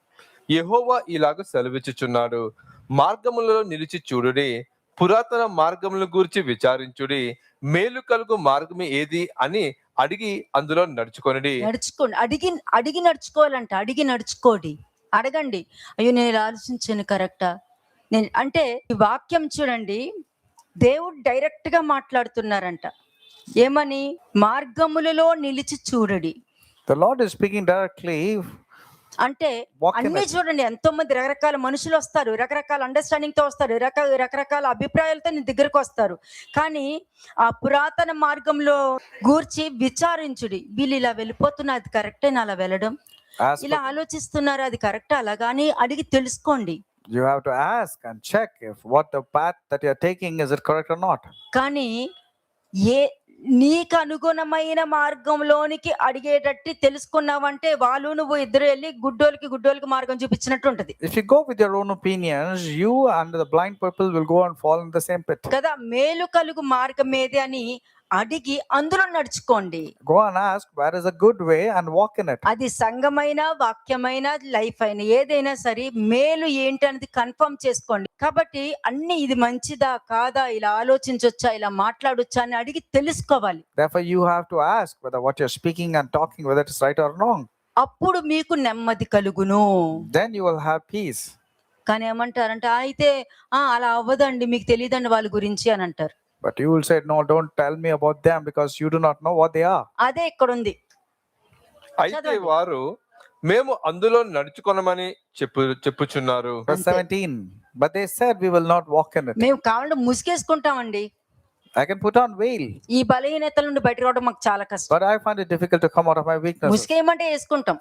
యెహోవా ఇలాగ సెలవిచ్చుచున్నాడు, మార్గములలో నిలిచి చూడుడి, పురాతన మార్గముల గురించి విచారించుడి, మేలు కలుగు మార్గము ఏది అని అడిగి అందులో నడుచుకొనిడి. నడుచుకోండి. అడిగి నడుచుకోవాలంట. అడిగి నడుచుకోండి. అడగండి. అయ్యో నేను ఇలా ఆలోచించాను కరెక్టా? నేను అంటే ఈ వాక్యం చూడండి, దేవుడు డైరెక్ట్ గా మాట్లాడుతున్నారంట. ఏమని? మార్గములలో నిలిచి చూడడి. The Lord is speaking directly. అంటే Walk in అన్ని it. చూడండి, ఎంతో మంది రకరకాల మనుషులు వస్తారు, రకరకాల అండర్స్టాండింగ్ తో వస్తారు, రకరకాల అభిప్రాయాలతో నీ దగ్గరకు వస్తారు. కానీ ఆ పురాతన మార్గంలో గూర్చి విచారించుడి. వీళ్ళు ఇలా వెళ్ళిపోతున్నారు, అది కరెక్టేనా అలా వెళ్ళడం? Ask ఇలా ఆలోచిస్తున్నారు, అది కరెక్టా అలాగా అని అడిగి తెలుసుకోండి. You have to ask and check if what the path that you're taking, is it correct or not. కానీ నీకు అనుగుణమైన మార్గంలోనికి అడిగేటట్టు తెలుసుకున్నావంటే వాళ్ళు నువ్వు ఇద్దరు వెళ్ళి గుడ్డోలకి మార్గం చూపించినట్టు ఉంటది If you go with your own opinions, you and the blind people will go and fall in the same pit. కదా. మేలు కలుగు మార్గం ఏది అని అడిగి అందులో నడుచుకోండి. Go and ask where is a good way and walk in it. అది సంఘమైన, వాక్యమైన, లైఫ్ అయినా ఏదైనా సరే మేలు ఏంటి అనేది కన్ఫర్మ్ చేసుకోండి. కాబట్టి అన్ని ఇది మంచిదా కాదా, ఇలా ఆలోచించొచ్చా, ఇలా మాట్లాడొచ్చా అని అడిగి తెలుసుకోవాలి. Therefore, you have to ask whether what you're speaking and talking, whether it's right or wrong. అప్పుడు మీకు నెమ్మది కలుగును. Then you will have peace. కానీ ఏమంటారంటే అయితే అలా అవ్వదండి, మీకు తెలియదండి వాళ్ళ గురించి అని అంటారు. But you will say, no, don't tell me about them because you do not know what they are. అదే ఇక్కడ ఉంది. అయితే వారు మేము అందులో నడుచుకొనమని చెప్పుచున్నారు. Verse 17. But they said, we will not walk in it. మేము కావాలంటే ముసుగేసుకుంటామండి. I can put on veil, ఈ బలహీనతల నుండి బయట రావడం మాకు చాలా కష్టం. but I find it difficult to come out of my weaknesses. ముసుగేయమంటే వేసుకుంటాం.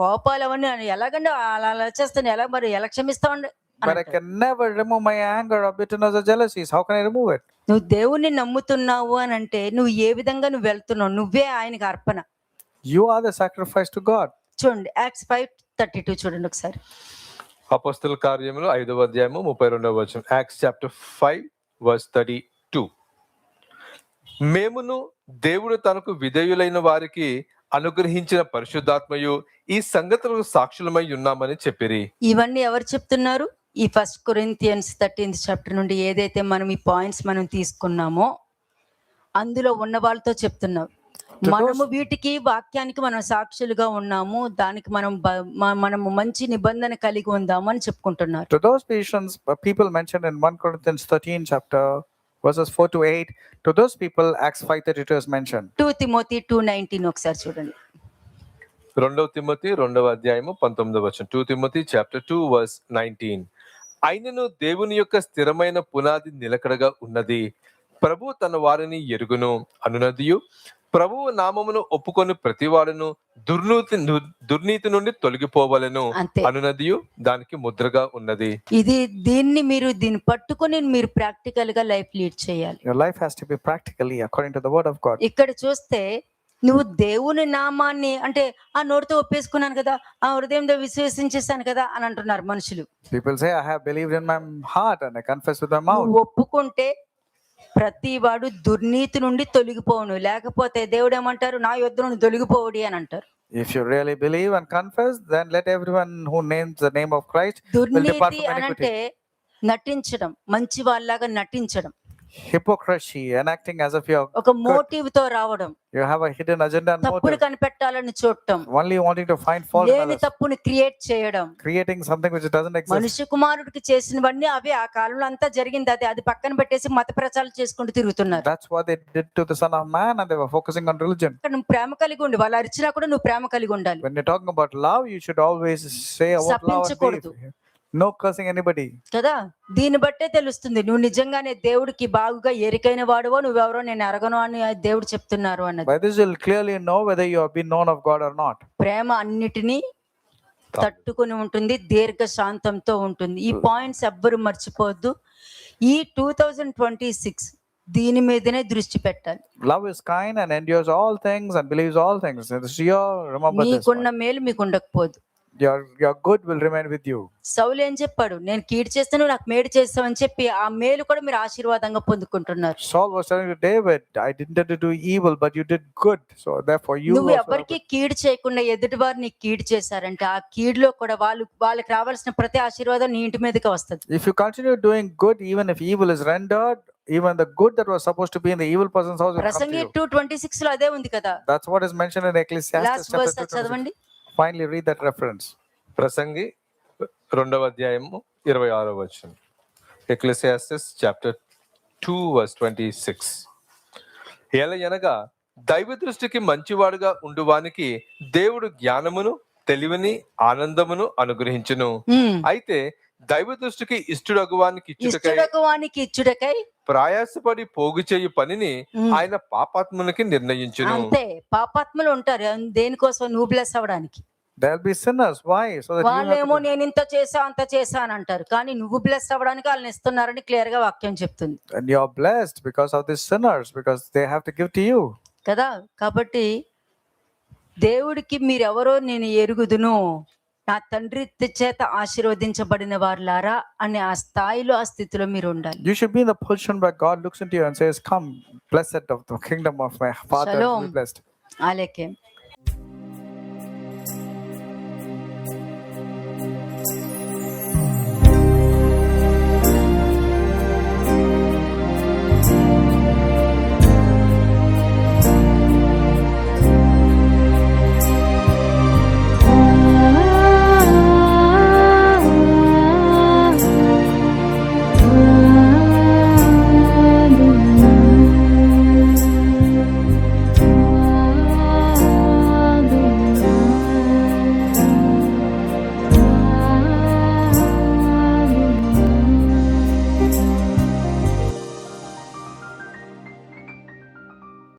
కోపాలు అవన్నీ ఎలాగండి అలా చేస్తాను, ఎలా మరి ఎలా క్షమిస్తామండి? But I can never remove my anger or bitterness or jealousies. How can I remove it? నువ్వు దేవుణ్ణి నమ్ముతున్నావు అని అంటే నువ్వు ఏ విధంగా నువ్వు వెళ్తున్నావు, నువ్వే ఆయనకి అర్పణ. You are the sacrifice to God. చూడండి Acts 5:32 చూడండి ఒకసారి. అపొస్తలుల కార్యములు 5వ అధ్యాయము 32వ వచనం. Acts chapter 5 verse 32. మేమును దేవుడు తనకు విధేయులైన వారికి అనుగ్రహించిన పరిశుద్ధాత్మయు ఈ సంగతులకు సాక్షులమై ఉన్నామని చెప్పిరి. ఇవన్నీ ఎవరు చెప్తున్నారు? ఈ 1 Corinthians 13th chapter నుండి ఏదైతే మనం ఈ పాయింట్స్ మనం తీసుకున్నామో అందులో ఉన్న వాళ్ళతో చెప్తున్నాం. మనము వీటికి వాక్యానికి మనం సాక్షులుగా ఉన్నాము, దానికి మనము మంచి నిబంధన కలిగి ఉందాము అని చెప్పుకుంటున్నారు. To those people mentioned in 1 Corinthians 13 chapter verses 4 to 8. To those people, Acts 5:32 is mentioned. 2 Timothy 2:19 ఒకసారి చూడండి. 2 తిమోతి 2:19 2 తిమోతి చాప్టర్ 2 వర్స్ 19. అయినను దేవుని యొక్క స్థిరమైన పునాది నిలకడగా ఉన్నది, ప్రభు తన వారిని ఎరుగును అనునదియు, ప్రభువు నామమును ఒప్పుకొని ప్రతివాడును దుర్నీతి నుండి తొలగిపోవలెను అంతే. అనునదియు దానికి ముద్రగా ఉన్నది. దీన్ని పట్టుకొని మీరు ప్రాక్టికల్ గా లైఫ్ లీడ్ చేయాలి. Your life has to be practically according to the word of God. ఇక్కడ చూస్తే నువ్వు దేవుని నామాన్ని అంటే ఆ నోటితో ఒప్పేసుకున్నాను కదా, ఆ హృదయంతో విశ్వసించేసాను కదా అని అంటున్నారు మనుషులు. People say, I have believed in my heart and I confess with my mouth. నువ్వు ఒప్పుకుంటే ప్రతి వాడు దుర్నీతి నుండి తొలగిపోవును, లేకపోతే దేవుడు ఏమంటారు, నా యొద్ద నుండి తొలగిపోవుడి అని అంటారు. If you really believe and confess, then let everyone who names the name of Christ will depart దుర్నీతి from అని అంటే iniquity. నటించడం, మంచి వాళ్ళలాగా నటించడం, Hypocrisy, enacting as if ఒక మోటివ్ తో రావడం, you have a hidden agenda and తప్పులు motive, కనిపెట్టాలని చూడటం, only wanting to find fault in లేని others, తప్పుని క్రియేట్ చేయడం. creating something which doesn't exist. మనుష్య కుమారుడికి చేసినవన్నీ అవే, ఆ కాలంలో అంతా జరిగింది అదే. అది పక్కన పెట్టేసి మత ప్రచారాలు చేసుకుంటూ తిరుగుతున్నారు. That's what they did to the Son of Man, and they were focusing on religion. ఇక్కడ నువ్వు ప్రేమ కలిగి ఉండి, వాళ్ళు అరిచినా కూడా నువ్వు ప్రేమ కలిగి ఉండాలి. When you're talking about love, you should always say about love and శపించకూడదు. beef. No cursing anybody. కదా, దీన్ని బట్టే తెలుస్తుంది నువ్వు నిజంగానే దేవుడికి బాగుగా ఎరికైన వాడువో, నువ్వెవరో నేను ఎరగను అని దేవుడు చెప్తున్నారు అన్నది. By this you'll clearly know whether you have been known of God or not. ప్రేమ అన్నిటినీ తట్టుకుని ఉంటుంది, దీర్ఘ శాంతంతో ఉంటుంది. ఈ పాయింట్స్ ఎవ్వరు మర్చిపోవద్దు. ఈ 2026 దీని మీదనే దృష్టి పెట్టాలి. Love is kind and endures all things and believes all things. This year, remember this. నీకున్న మేలు మీకు ఉండకపోదు. Your good will remain with you. సౌలు ఏం చెప్పాడు, నేను కీడు చేస్తాను నాకు మేలు చేస్తావు అని చెప్పి ఆ మేలు కూడా మీరు ఆశీర్వాదంగా పొందుకుంటున్నారు. Saul was telling to David, I didn't do evil, but you did good. So therefore you నువ్వు also ఎవరికి కీడు చేయకుండా ఎదుటి వారు నీకు కీడు చేశారంటే ఆ కీడులో కూడా వాళ్ళకి రావాల్సిన ప్రతి ఆశీర్వాదం నీ ఇంటి మీదకి వస్తుంది. if you continue doing good, even if evil is rendered, even the good that was supposed to be in the evil person's house will come to Prasangi you. 2:26 లో అదే ఉంది కదా. That's what is mentioned in Ecclesiastes last chapter verse 2. చదవండి. Finally read that reference. ప్రసంగి 2:26. Ecclesiastes chapter 2 verse 26. ఎలయనగా దైవ దృష్టికి మంచివాడుగా ఉండువానికి దేవుడు జ్ఞానమును తెలివిని ఆనందమును అనుగ్రహించును. అయితే దైవ దృష్టికి ఇష్టడగువానికి ఇచ్చుటకై ప్రయాసపడి పోగు చేయు పనిని ఆయన పాపాత్మునికి నిర్ణయించును. అంతే, పాపాత్ములు ఉంటారు దేనికోసం, నువ్వు బ్లెస్ అవ్వడానికి. There'll be sinners. Why? So that you have వాళ్ళేమో to... నేను ఇంత చేసా అంత చేసా అని అంటారు, కానీ నువ్వు బ్లెస్ అవ్వడానికి వాళ్ళని ఇస్తున్నారని క్లియర్ గా వాక్యం చెప్తుంది. And you're blessed because of these sinners, because they have to give to you. కదా, కాబట్టి దేవుడికి మీరెవరో నేను ఎరుగుదును, నా తండ్రి చేత ఆశీర్వదించబడిన వారులారా అనే ఆ స్థాయిలో ఆ స్థితిలో మీరు ఉండాలి. You should be in the position where God looks into you and says, come, blessed of the kingdom of my Father, Shalom. be blessed. ఆలేకే